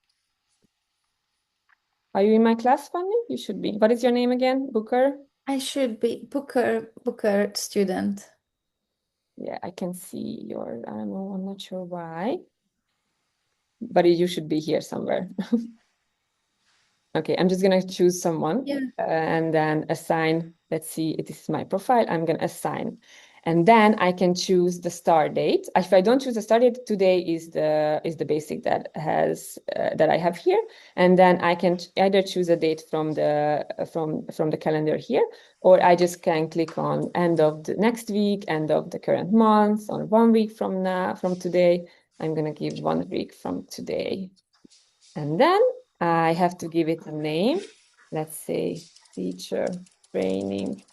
Are you in my class, Fanny? You should be. What is your name again? BOOKR? I should be BOOKR student. Yeah, I can see your, I don't know, I'm not sure why, but you should be here somewhere. Okay, I'm just gonna choose someone and then assign, let's see, this is my profile, I'm gonna assign. And then I can choose the start date. If I don't choose the start date, today is the basic that has that I have here. And then I can either choose a date from the calendar here, or I just can click on end of the next week, end of the current month, on 1 week from today. I'm gonna give 1 week from today. And then I have to give it a name. Let's say teacher training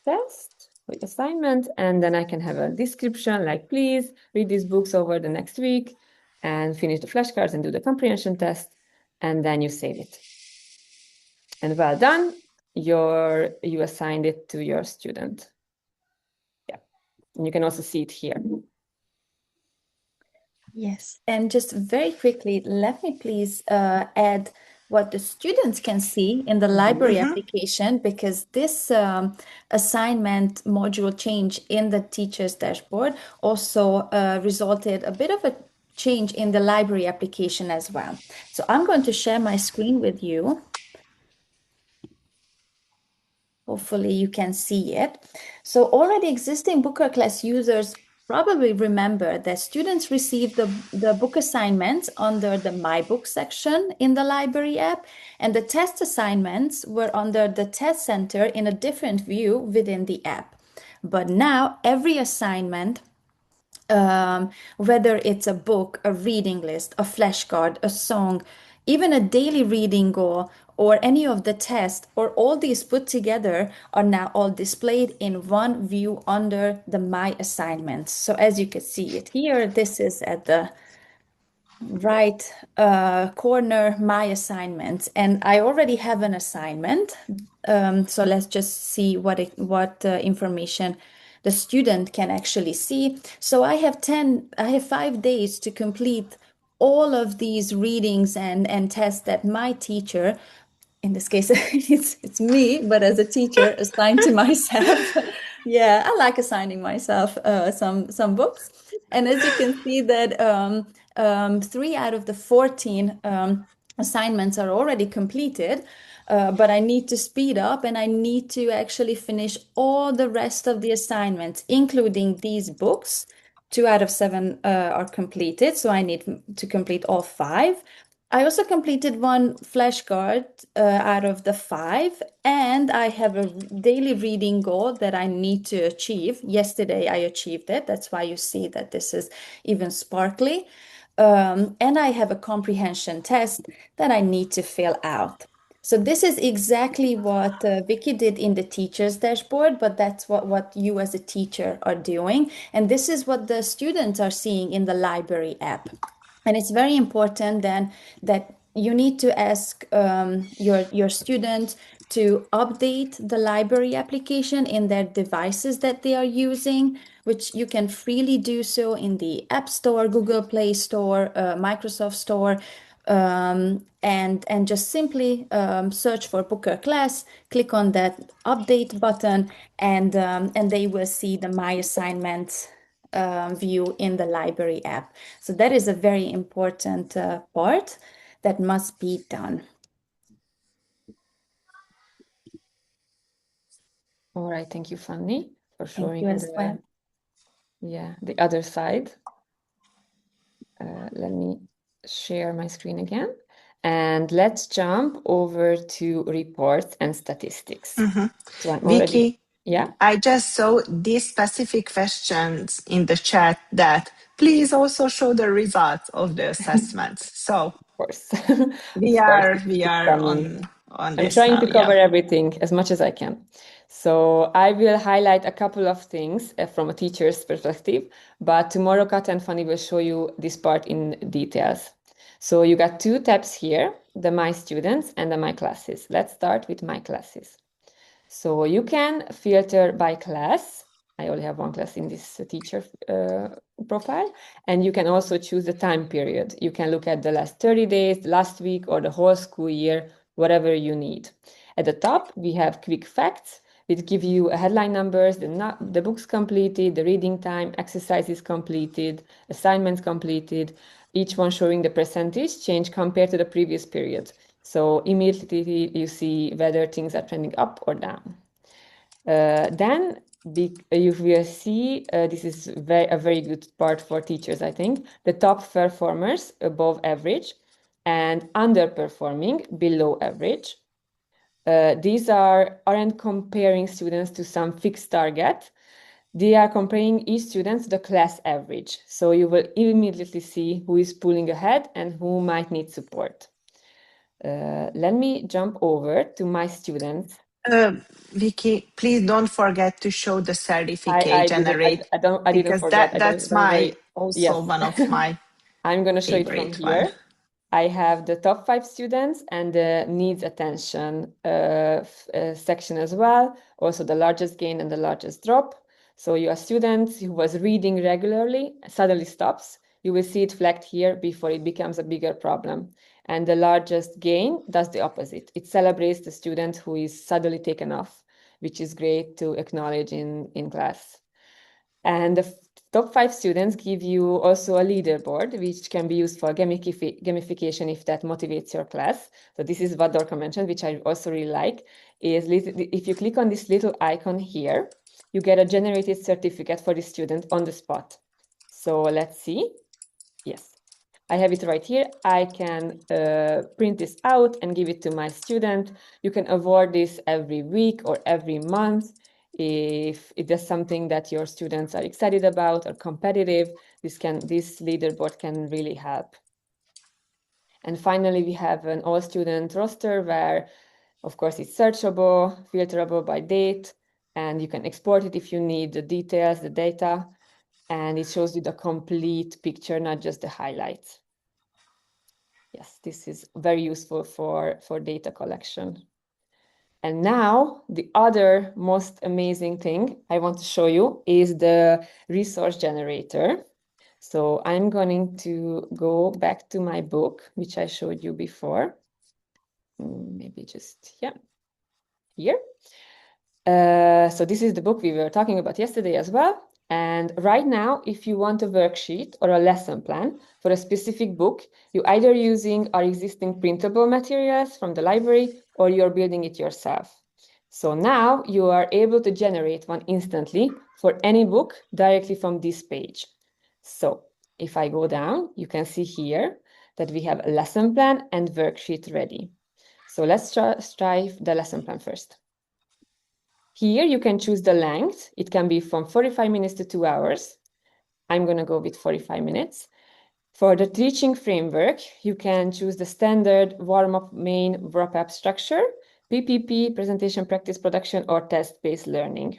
test with assignment. And then I can have a description like, please read these books over the next week and finish the flashcards and do the comprehension test. And then you save it. And well done, you assigned it to your student. Yeah, and you can also see it here. Yes, and just very quickly, let me please add what the students can see in the library application, because this assignment module change in the teacher's dashboard also resulted a bit of a change in the library application as well. So I'm going to share my screen with you. Hopefully you can see it. So already existing Booker class users probably remember that students received the book assignments under the My Book section in the library app, and the test assignments were under the test center in a different view within the app. But now every assignment, whether it's a book, a reading list, a flashcard, a song, even a daily reading goal, or any of the tests, or all these put together, are now all displayed in one view under the My Assignments. So as you can see it here, this is at the right corner, My Assignments, and I already have an assignment. So let's just see what information the student can actually see. So I have 5 days to complete all of these readings and tests that my teacher, in this case it's me, but as a teacher, assigned to myself. Yeah, I like assigning myself some books. And as you can see that 3 out of the 14 assignments are already completed, but I need to speed up and I need to actually finish all the rest of the assignments, including these books. 2 out of 7 are completed, so I need to complete all 5. I also completed 1 flashcard out of the 5, and I have a daily reading goal that I need to achieve. Yesterday I achieved it. That's why you see that this is even sparkly. And I have a comprehension test that I need to fill out. So this is exactly what Vicky did in the teacher's dashboard, but that's what you as a teacher are doing. And this is what the students are seeing in the library app. And it's very important then that you need to ask your students to update the library application in their devices that they are using, which you can freely do so in the App Store, Google Play Store, Microsoft Store, and just simply search for Booker Class, click on that update button, and they will see the My Assignments view in the library app. So that is a very important part that must be done. All right, thank you, Fanny, for showing Thank you as well. the other side. Let me share my screen again. And let's jump over to reports and statistics. So I'm already, Vicky, I just saw these specific questions in the chat that please also show the results of the assessments. So Of course. we Of course, are coming. on I'm this trying now. to cover everything as much as I can. So I will highlight a couple of things from a teacher's perspective, but tomorrow Kat and Fanny will show you this part in details. So you got two tabs here, the My Students and the My Classes. Let's start with My Classes. So you can filter by class. I only have one class in this teacher profile. And you can also choose the time period. You can look at the last 30 days, last week, or the whole school year, whatever you need. At the top, we have quick facts, which give you headline numbers, the books completed, the reading time, exercises completed, assignments completed, each one showing the percentage change compared to the previous period. So immediately you see whether things are trending up or down. Then you will see, this is a very good part for teachers, I think, the top performers above average and underperforming below average. These aren't comparing students to some fixed target. They are comparing each student to the class average. So you will immediately see who is pulling ahead and who might need support. Let me jump over to my students. Vicky, please don't forget to show the certificate I generate. didn't because forget. that's Very, also yes. one of my I'm going to show it from favorite one. here. I have the top 5 students and the needs attention section as well. Also the largest gain and the largest drop. So your student who was reading regularly suddenly stops. You will see it flagged here before it becomes a bigger problem. And the largest gain does the opposite. It celebrates the student who is suddenly taken off, which is great to acknowledge in class. And the top 5 students give you also a leaderboard, which can be used for gamification if that motivates your class. So this is what Dorka mentioned, which I also really like, is if you click on this little icon here, you get a generated certificate for the student on the spot. So let's see. Yes, I have it right here. I can print this out and give it to my student. You can award this every week or every month. If it is something that your students are excited about or competitive, this leaderboard can really help. And finally, we have an all-student roster where, of course, it's searchable, filterable by date, and you can export it if you need the details, the data, and it shows you the complete picture, not just the highlights. Yes, this is very useful for data collection. And now the other most amazing thing I want to show you is the resource generator. So I'm going to go back to my book, which I showed you before. Maybe just, yeah, here. So this is the book we were talking about yesterday as well. And right now, if you want a worksheet or a lesson plan for a specific book, you're either using our existing printable materials from the library or you're building it yourself. So now you are able to generate one instantly for any book directly from this page. So if I go down, you can see here that we have a lesson plan and worksheet ready. So let's try the lesson plan first. Here you can choose the length. It can be from 45 minutes to 2 hours. I'm going to go with 45 minutes. For the teaching framework, you can choose the standard warm-up, main, wrap-up structure, PPP, presentation, practice, production, or test-based learning,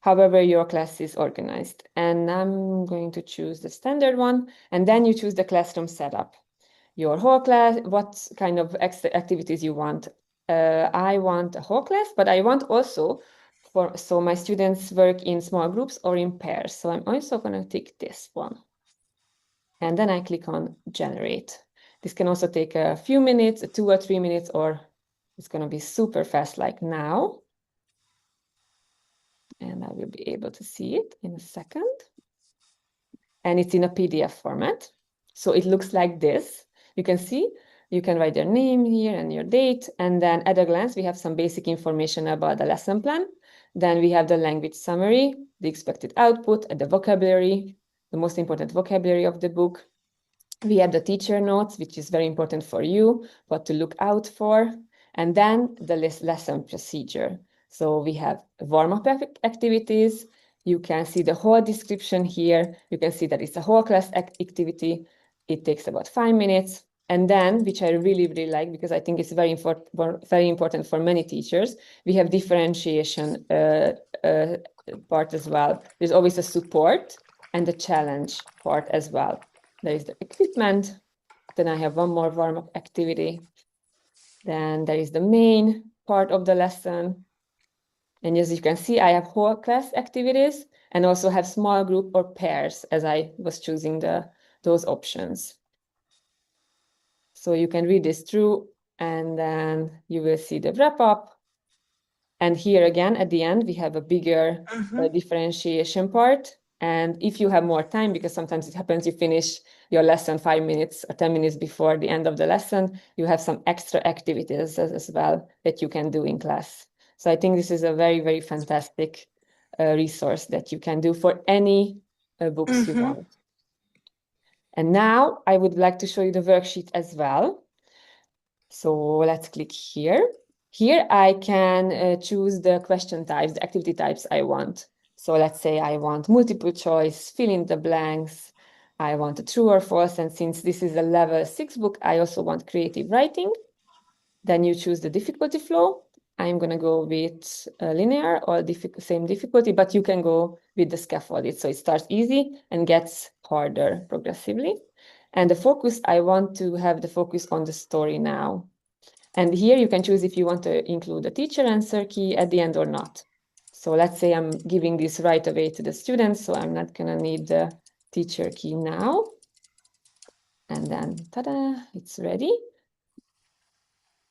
however your class is organized. And I'm going to choose the standard one. And then you choose the classroom setup. Your whole class, what kind of activities you want. I want a whole class, but I want also so my students work in small groups or in pairs. So I'm also going to take this one. And then I click on generate. This can also take a few minutes, 2 or 3 minutes, or it's going to be super fast like now. And I will be able to see it in a second. And it's in a PDF format. So it looks like this. You can see, you can write their name here and your date. And then at a glance, we have some basic information about the lesson plan. Then we have the language summary, the expected output, and the vocabulary, the most important vocabulary of the book. We have the teacher notes, which is very important for you, what to look out for. And then the lesson procedure. So we have warm-up activities, You can see the whole description here. You can see that it's a whole class activity. It takes about 5 minutes. And then, which I really, really like, because I think it's very important for many teachers, we have differentiation part as well. There's always a support and the challenge part as well. There is the equipment. Then I have one more warm-up activity. Then there is the main part of the lesson. And as you can see, I have whole class activities and also have small group or pairs as I was choosing those options. So you can read this through and then you will see the wrap up. And here again, at the end, we have a bigger differentiation part. And if you have more time, because sometimes it happens, you finish your lesson 5 minutes or 10 minutes before the end of the lesson, you have some extra activities as well that you can do in class. So I think this is a very, very fantastic resource that you can do for any books you want. And now I would like to show you the worksheet as well. So let's click here. Here I can choose the question types, the activity types I want. So let's say I want multiple choice, fill in the blanks. I want a true or false. And since this is a level 6 book, I also want creative writing. Then you choose the difficulty flow. I'm going to go with linear or same difficulty, but you can go with the scaffolded. So it starts easy and gets harder progressively. And the focus, I want to have the focus on the story now. And here you can choose if you want to include a teacher answer key at the end or not. So let's say I'm giving this right away to the students, so I'm not going to need the teacher key now. And then, ta-da, it's ready.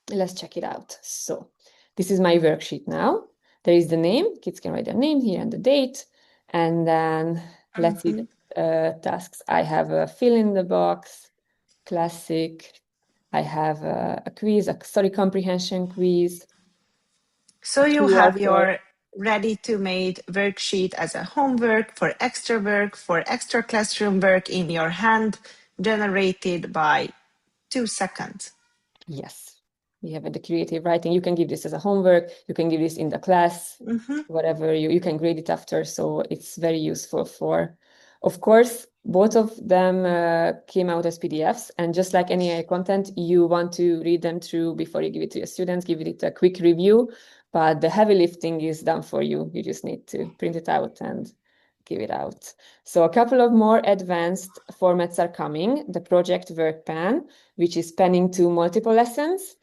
Let's check it out. So this is my worksheet now. There is the name. Kids can write their name here and the date. And then let's see the tasks. I have a fill in the box, classic. I have a quiz, a story comprehension quiz. So you have your ready-to-made worksheet as a homework, for extra classroom work in your hand, generated by 2 seconds. Yes, we have the creative writing. You can give this as a homework. You can give this in the class, whatever you can grade it after. So it's very useful for, of course, both of them came out as PDFs. And just like any AI content, you want to read them through before you give it to your students, give it a quick review. But the heavy lifting is done for you. You just need to print it out and give it out. So a couple of more advanced formats are coming. The project work pen, which is penning to multiple lessons,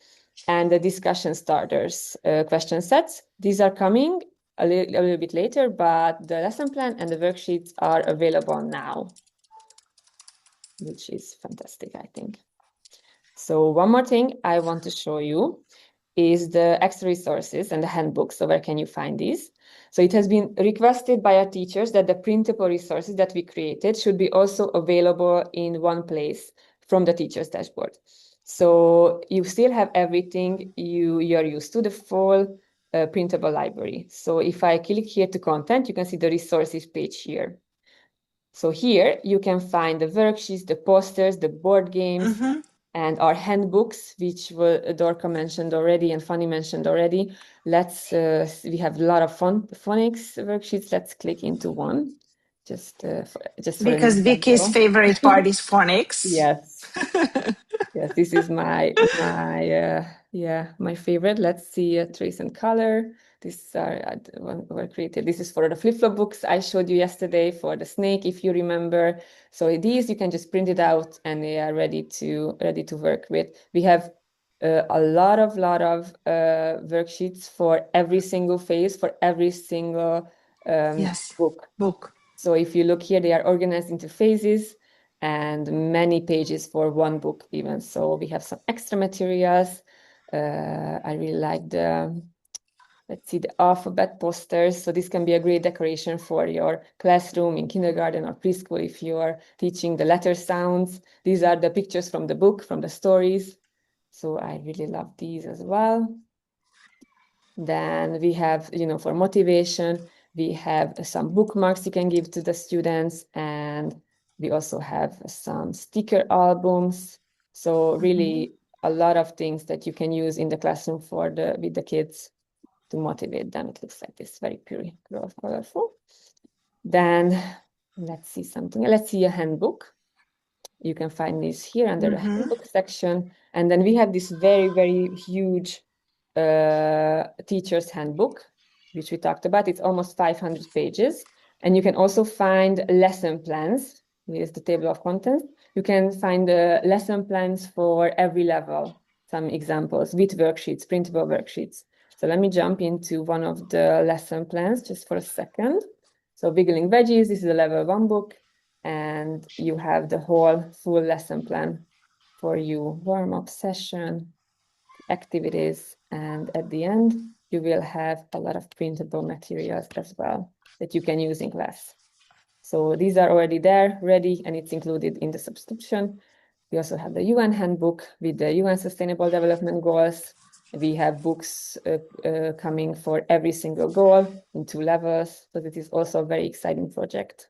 and the discussion starters question sets. These are coming a little bit later, but the lesson plan and the worksheets are available now, which is fantastic, I think. So one more thing I want to show you is the extra resources and the handbooks. So where can you find these? So it has been requested by our teachers that the printable resources that we created should be also available in one place from the teacher's dashboard. So you still have everything you're used to, the full printable library. So if I click here to content, you can see the resources page here. So here you can find the worksheets, the posters, the board games, and our handbooks, which Dorka mentioned already and Fanny mentioned already. We have a lot of phonics worksheets. Let's click into one, just for Because Vicky's favorite part is phonics. Yes. Yes, this is my favorite. Let's see trace and color. These were created. This is for the flip-flop books I showed you yesterday for the snake, if you remember. So these you can just print it out and they are ready to work with. We have a lot of worksheets for every single phase, for every single book. So if you look here, they are organized into phases and many pages for one book even. So we have some extra materials. I really like the alphabet posters. So this can be a great decoration for your classroom in kindergarten or preschool if you are teaching the letter sounds. These are the pictures from the book, from the stories. So I really love these as well. Then we have, for motivation, we have some bookmarks you can give to the students, and we also have some sticker albums. So really a lot of things that you can use in the classroom with the kids to motivate them. It looks like this, very pure, colorful. Then let's see something. Let's see a handbook. You can find this here under the handbook section. And then we have this very, very huge teacher's handbook, which we talked about. It's almost 500 pages. And you can also find lesson plans. Here's the table of contents. You can find lesson plans for every level, some examples with worksheets, printable worksheets. So let me jump into one of the lesson plans just for a second. So Wiggling Veggies, this is a level 1 book, and you have the whole full lesson plan for you, warm-up session, activities, and at the end, you will have a lot of printable materials as well that you can use in class. So these are already there, ready, and it's included in the subscription. We also have the UN handbook with the UN Sustainable Development Goals. We have books coming for every single goal in 2 levels. So this is also a very exciting project.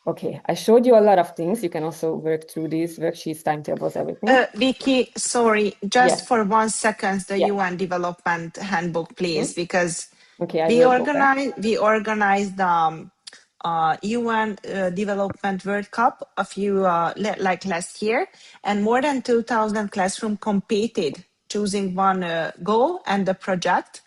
Okay, I showed you a lot of things. You can also work through these worksheets, timetables, everything. Vicky, sorry, just Yes. for 1 second, the Yeah. UN Development Handbook, please, because Okay, I we will go back. organized UN Development World Cup a few like last year, and more than 2,000 classrooms competed, choosing one goal and the project,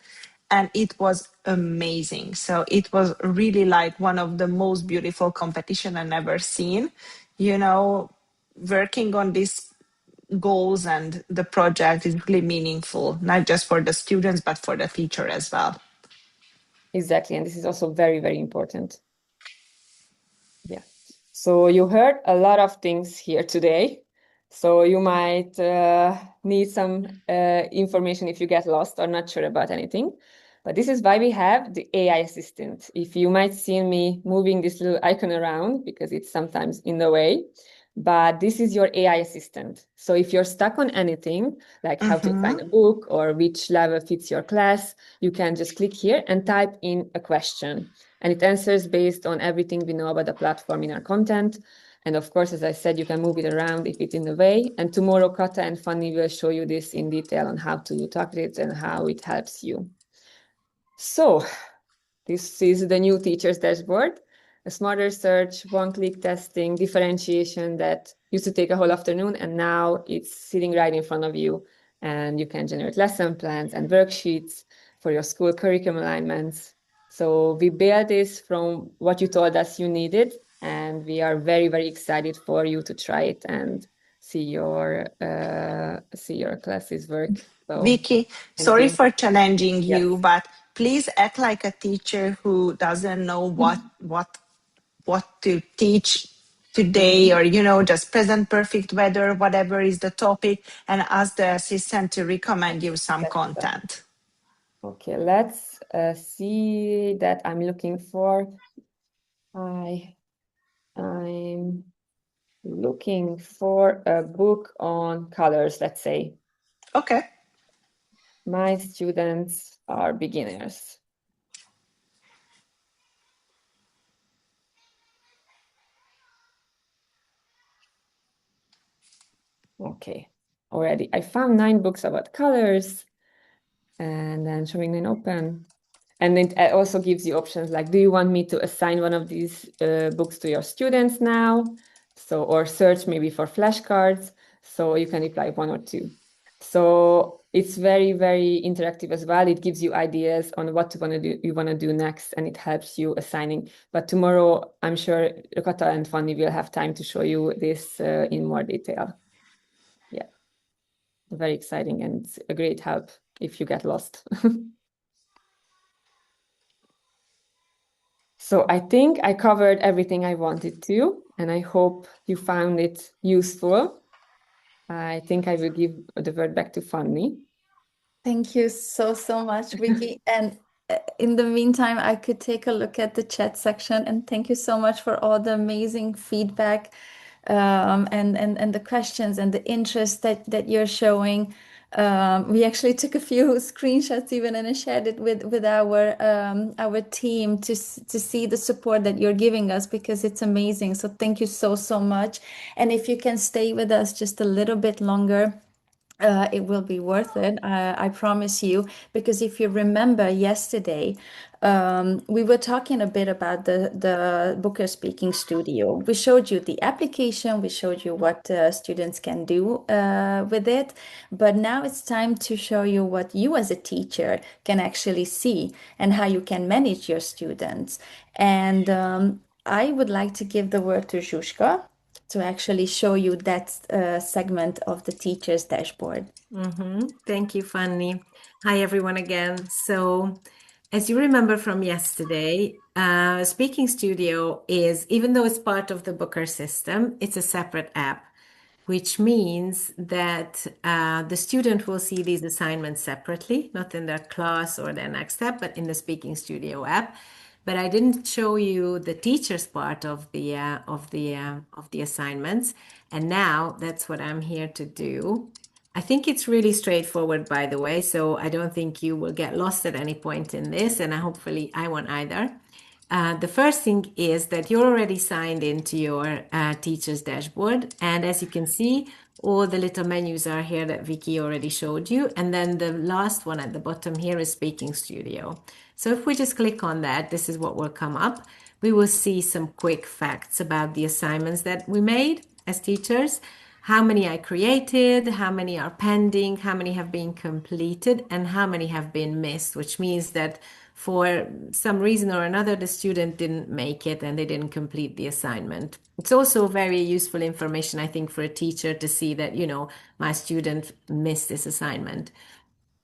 and it was amazing. So it was really like one of the most beautiful competition I've ever seen. You know, working on these goals and the project is really meaningful, not just for the students but for the teacher as well. Exactly, and this is also very, very important. Yeah. So you heard a lot of things here today. So you might need some information if you get lost or not sure about anything. But this is why we have the AI assistant. If you might see me moving this little icon around because it's sometimes in the way, but this is your AI assistant. So if you're stuck on anything, like how to find a book or which level fits your class, you can just click here and type in a question. And it answers based on everything we know about the platform in our content. And of course, as I said, you can move it around if it's in the way. And tomorrow, Kata and Fanny will show you this in detail on how to target it and how it helps you. So this is the new teacher's dashboard, a smarter search, one-click testing, differentiation that used to take a whole afternoon, and now it's sitting right in front of you. And you can generate lesson plans and worksheets for your school curriculum alignments. So we built this from what you told us you needed, and we are very, very excited for you to try it and see your classes work. So Vicky, thank sorry you. for challenging Yes. you, but please act like a teacher who doesn't know what to teach today, or just present perfect weather, whatever is the topic, and ask the assistant to recommend you some content. Okay, let's see that I'm looking for. I'm looking for a book on colors, let's say. Okay. My students are beginners. Okay, already. I found 9 books about colors and then showing an open. And it also gives you options like, do you want me to assign one of these books to your students now? So, or search maybe for flashcards. So you can reply 1 or 2. So it's very, very interactive as well. It gives you ideas on what you want to do next, and it helps you assigning. But tomorrow, I'm sure Kata and Fanny will have time to show you this in more detail. Yeah, very exciting and a great help if you get lost. So I think I covered everything I wanted to, and I hope you found it useful. I think I will give the word back to Fanny. Thank you so, so much, Vicky. And in the meantime, I could take a look at the chat section. And thank you so much for all the amazing feedback, and the questions and the interest that you're showing. We actually took a few screenshots even, and I shared it with our team to see the support that you're giving us, because it's amazing. So thank you so, so much. And if you can stay with us just a little bit longer, it will be worth it. I promise you. Because if you remember yesterday, we were talking a bit about the Booker Speaking Studio. We showed you the application, we showed you what students can do with it. But now it's time to show you what you as a teacher can actually see and how you can manage your students. And I would like to give the word to Zhushka to actually show you that segment of the teacher's dashboard. Thank you, Fanny. Hi, everyone again. So, as you remember from yesterday, Speaking Studio is, even though it's part of the Booker system, it's a separate app, which means that the student will see these assignments separately, not in their class or their next step, but in the Speaking Studio app. But I didn't show you the teacher's part of the assignments, and now that's what I'm here to do. I think it's really straightforward, by the way, so I don't think you will get lost at any point in this, and hopefully I won't either. The first thing is that you're already signed into your teacher's dashboard, and as you can see, all the little menus are here that Vicky already showed you, and then the last one at the bottom here is Speaking Studio. So if we just click on that, this is what will come up. We will see some quick facts about the assignments that we made as teachers, how many I created, how many are pending, how many have been completed, and how many have been missed, which means that for some reason or another, the student didn't make it and they didn't complete the assignment. It's also very useful information, I think, for a teacher to see that, my student missed this assignment.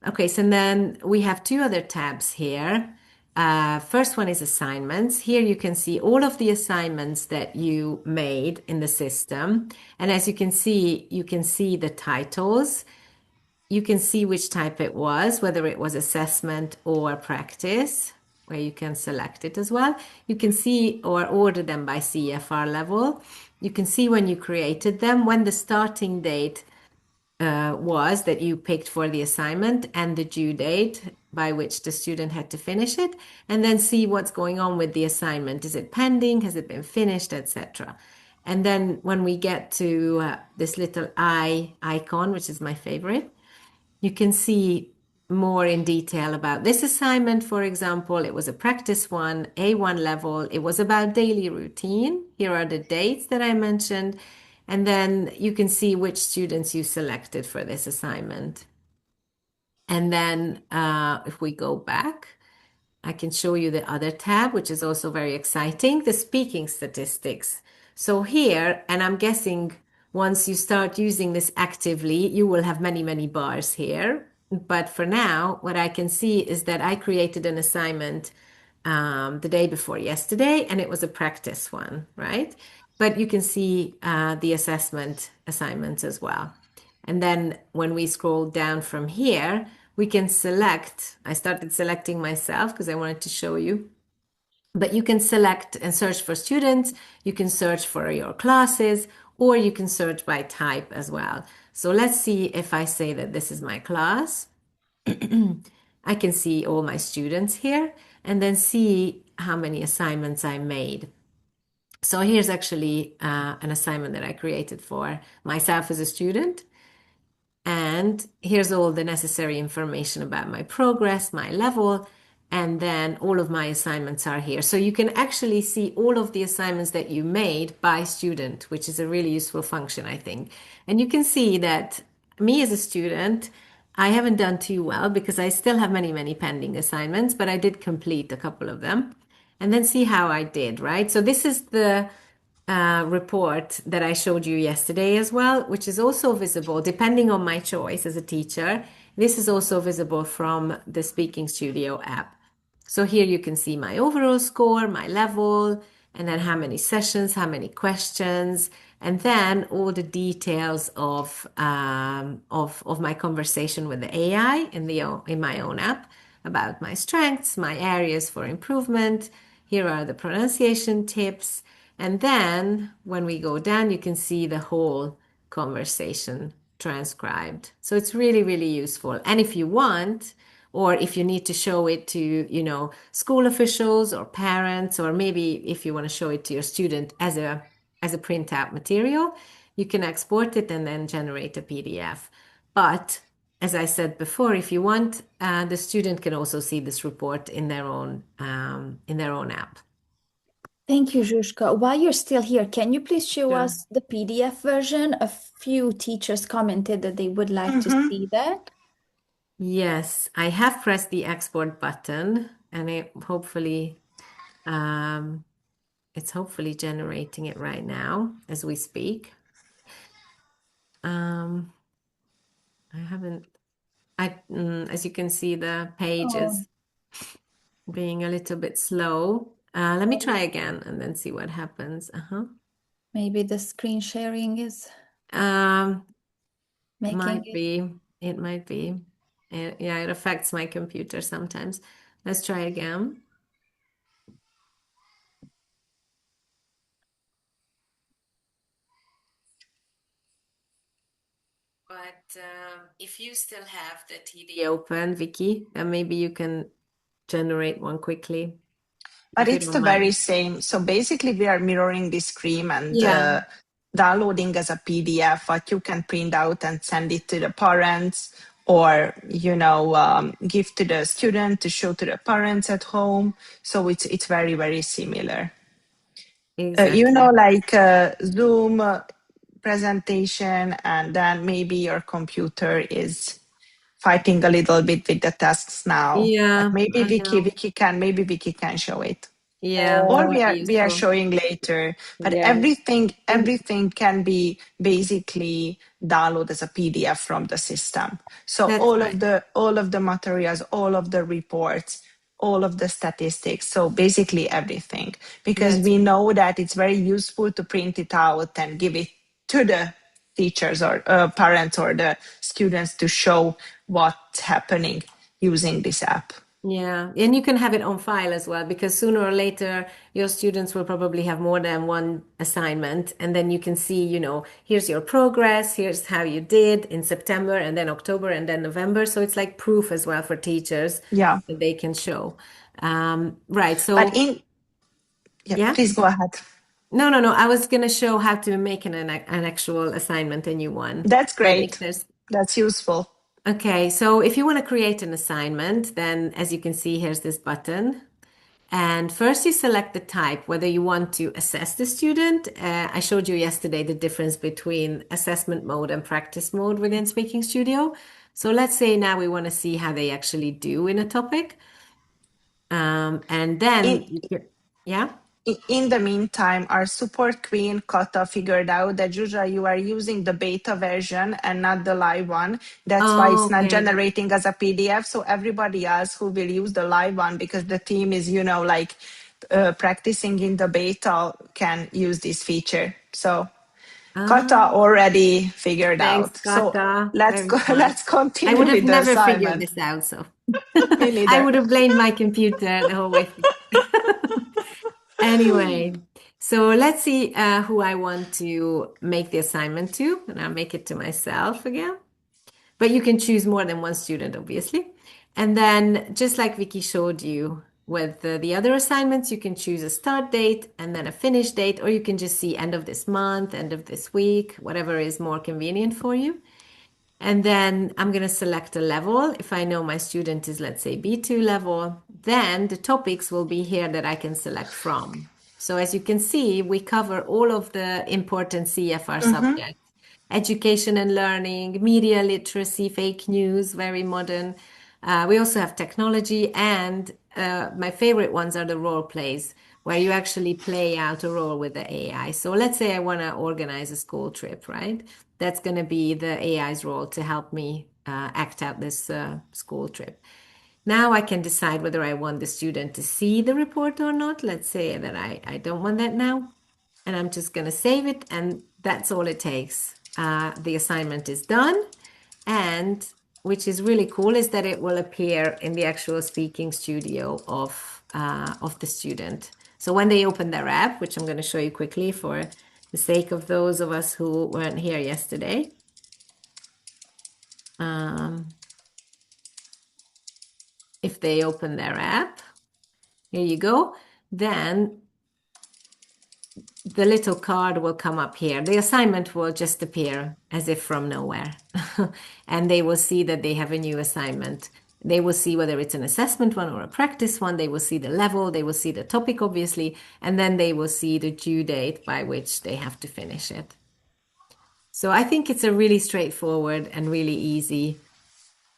Okay, so then we have two other tabs here. First one is assignments. Here you can see all of the assignments that you made in the system. And as you can see the titles. You can see which type it was, whether it was assessment or practice, where you can select it as well. You can see or order them by CFR level. You can see when you created them, when the starting date was that you picked for the assignment and the due date by which the student had to finish it, and then see what's going on with the assignment. Is it pending? Has it been finished, etc.? And then when we get to this little icon, which is my favorite, you can see more in detail about this assignment. For example, it was a practice one, A1 level. It was about daily routine. Here are the dates that I mentioned. And then you can see which students you selected for this assignment. And then if we go back, I can show you the other tab, which is also very exciting, the speaking statistics. So here, and I'm guessing once you start using this actively, you will have many, many bars here. But for now, what I can see is that I created an assignment the day before yesterday, and it was a practice one, right? But you can see the assessment assignments as well. And then when we scroll down from here, we can select. I started selecting myself because I wanted to show you. But you can select and search for students. You can search for your classes, or you can search by type as well. So let's see if I say that this is my class. I can see all my students here and then see how many assignments I made. So here's actually an assignment that I created for myself as a student. And here's all the necessary information about my progress, my level, and then all of my assignments are here. So you can actually see all of the assignments that you made by student, which is a really useful function, I think. And you can see that me as a student, I haven't done too well because I still have many, many pending assignments, but I did complete a couple of them. And then see how I did, right? So this is the report that I showed you yesterday as well, which is also visible depending on my choice as a teacher. This is also visible from the Speaking Studio app. So here you can see my overall score, my level, and then how many sessions, how many questions, and then all the details of my conversation with the AI in my own app about my strengths, my areas for improvement. Here are the pronunciation tips. And then when we go down, you can see the whole conversation transcribed. So it's really, really useful. And if you want, or if you need to show it to, school officials or parents, or maybe if you want to show it to your student as a printout material, you can export it and then generate a PDF. But as I said before, if you want, the student can also see this report in their own app. Thank you, Zhushka. While you're still here, can you please show Sure. us the PDF version? A few teachers commented that they would like to see that. Yes, I have pressed the export button, and um, it's hopefully generating it right now as we speak. I haven't. As you can see, the page Oh, is being a little bit slow. Let me try again and then see what happens. maybe the screen sharing is Um, making might it. be. It might be. Yeah, it affects my computer sometimes. Let's try again. But if you still have the TD open, Vicky, then maybe you can generate one quickly, But if you it's don't the very mind. same. So basically, we are mirroring the screen and Yeah, downloading as a PDF what you can print out and send it to the parents, or give to the student to show to the parents at home. So it's very very similar. exactly. Like Zoom presentation, and then maybe your computer is fighting a little bit with the tasks now. But Yeah, maybe I know. Vicky can show it, Yeah, or that Uh, would be we are useful. showing later. But Yeah. And everything can be basically downloaded as a PDF from the system. So That's right. all of the materials, all of the reports, all of the statistics, so basically everything, because That's we know that it's very useful to print it out and give it to the teachers or parents or the students to show what's happening using this app. Yeah, and you can have it on file as well, because sooner or later your students will probably have more than one assignment, and then you can see, here's your progress, here's how you did in September, and then October, and then November. So it's like proof as well for teachers Yeah, that they can show. Right. but So, in yeah, yeah. please go ahead. No, no, no. I was going to show how to make an actual assignment, a new one. That's But if great. there's That's useful. Okay, so if you want to create an assignment, then as you can see, here's this button. And first you select the type, whether you want to assess the student. I showed you yesterday the difference between assessment mode and practice mode within Speaking Studio. So let's say now we want to see how they actually do in a topic. And then In yeah. in the meantime, our support queen Kata figured out that Juja, you are using the beta version and not the live one. That's why Oh, it's not okay. generating as a PDF. So everybody else who will use the live one, because the team is, like practicing in the beta, can use this feature. So Kata Ah, already figured thanks, out. So Kata. let's Very go. smart. Let's I continue would have with the never figured assignment. this out, so Me I neither. would have blamed my computer the whole way through. Anyway, so let's see who I want to make the assignment to, and I'll make it to myself again. But you can choose more than one student, obviously. And then, just like Vicky showed you with the other assignments, you can choose a start date and then a finish date, or you can just see end of this month, end of this week, whatever is more convenient for you. And then I'm going to select a level. If I know my student is, let's say, B2 level, then the topics will be here that I can select from. So as you can see, we cover all of the important CFR subjects: education and learning, media literacy, fake news, very modern. We also have technology, and my favorite ones are the role plays, where you actually play out a role with the AI. So let's say I want to organize a school trip, right? That's going to be the AI's role to help me act out this school trip. Now I can decide whether I want the student to see the report or not. Let's say that I don't want that now, and I'm just going to save it, and that's all it takes. The assignment is done, and which is really cool is that it will appear in the actual speaking studio of the student. So when they open their app, which I'm going to show you quickly for the sake of those of us who weren't here yesterday, if they open their app, here you go, then the little card will come up here. The assignment will just appear as if from nowhere. And they will see that they have a new assignment. They will see whether it's an assessment one or a practice one. They will see the level. They will see the topic, obviously. And then they will see the due date by which they have to finish it. So I think it's a really straightforward and really easy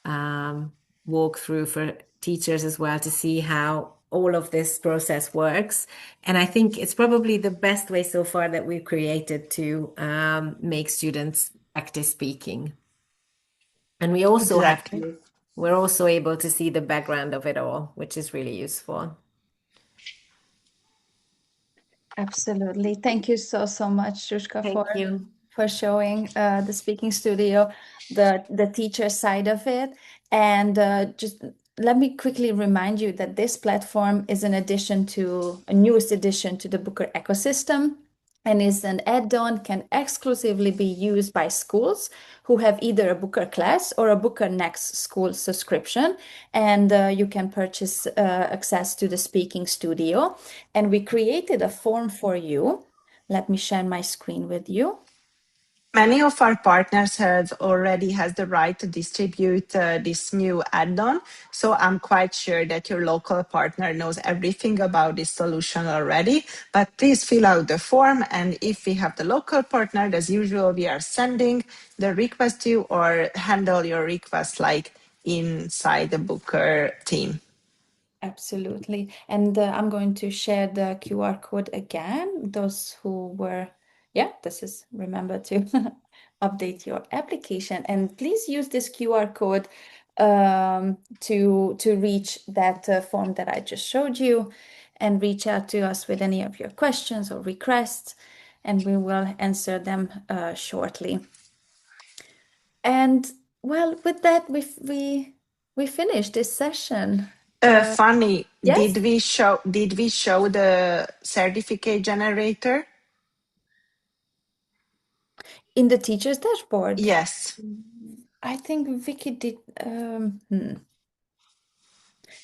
walkthrough for teachers as well to see how all of this process works. And I think it's probably the best way so far that we've created to make students practice speaking. And we also Exactly. we're also able to see the background of it all, which is really useful. Absolutely. Thank you so much, Shushka, Thank you. for showing the speaking studio, the teacher side of it. And just let me quickly remind you that this platform is an addition to a newest addition to the Booker ecosystem and is an add-on, can exclusively be used by schools who have either a Booker class or a Booker Next school subscription. And you can purchase access to the speaking studio. And we created a form for you. Let me share my screen with you. Many of our partners have already has the right to distribute this new add-on. So I'm quite sure that your local partner knows everything about this solution already, but please fill out the form. And if we have the local partner, as usual, we are sending the request to you or handle your request like inside the Booker team. Absolutely. And I'm going to share the QR code again. Those who were, this is, remember to update your application. And please use this QR code to reach that form that I just showed you and reach out to us with any of your questions or requests, and we will answer them shortly. And well, with that, we finished this session. Funny, Yes? did we show the certificate generator? In the teacher's dashboard? Yes. I think Vicky did.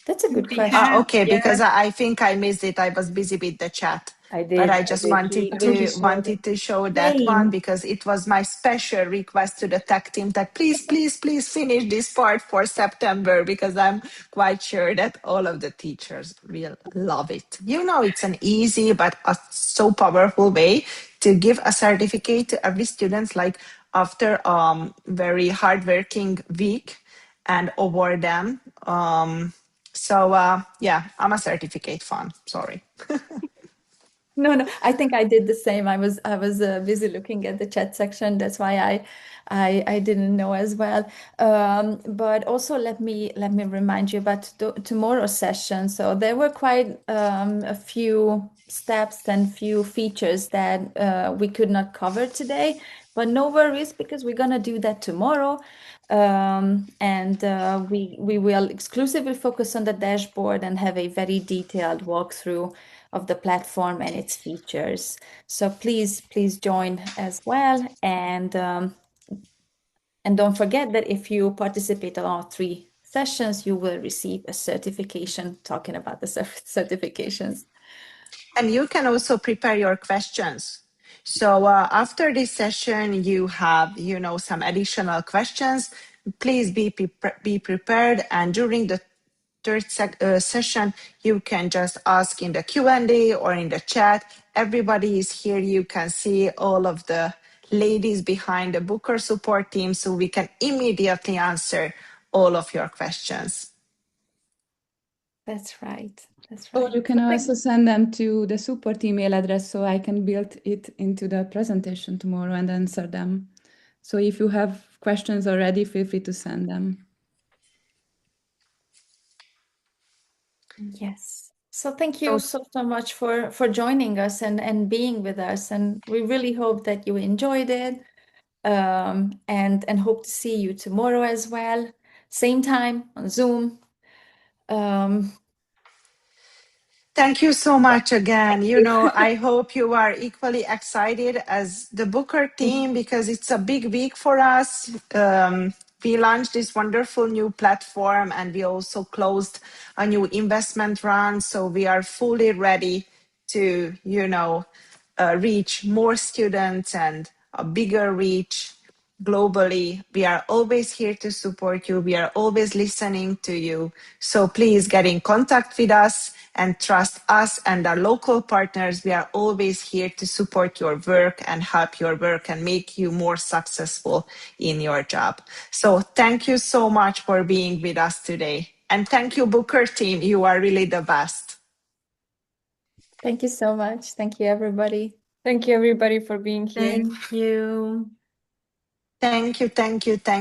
That's a good question. Okay, because I think I missed it. I was busy with the chat. I But did. I just wanted to show that one because it was my special request to the tech team that please finish this part for September because I'm quite sure that all of the teachers will love it. You know, it's an easy but a so powerful way to give a certificate to every student, like after very hardworking week and award them. Yeah, I'm a certificate fan. Sorry. No, I think I did the same. I was busy looking at the chat section. That's why I didn't know as well. But also let me remind you about tomorrow's session. So there were quite a few steps and few features that we could not cover today. But no worries, because we're gonna do that tomorrow. And we will exclusively focus on the dashboard and have a very detailed walkthrough of the platform and its features. So please join as well, and don't forget that if you participate in all 3 sessions, you will receive a certification talking about the certifications. And you can also prepare your questions. So after this session, you have, some additional questions. Please be prepared. And during the third session, you can just ask in the Q&A or in the chat. Everybody is here. You can see all of the ladies behind the Booker support team, so we can immediately answer all of your questions. That's right. Or you can also send them to the support email address so I can build it into the presentation tomorrow and answer them. So if you have questions already, feel free to send them. Yes. So thank you so much for joining us and being with us. And we really hope that you enjoyed it. And hope to see you tomorrow as well. Same time on Zoom. Thank you so much again. I hope you are equally excited as the Booker team because it's a big week for us. We launched this wonderful new platform and we also closed a new investment round. So we are fully ready to, reach more students and a bigger reach globally. We are always here to support you. We are always listening to you. So please get in contact with us and trust us and our local partners. We are always here to support your work and help your work and make you more successful in your job. So thank you so much for being with us today. And thank you, BOOKR team. You are really the best. Thank you so much. Thank you, everybody. Thank you, everybody, for being here. Thank you. Thank you, thank you, thank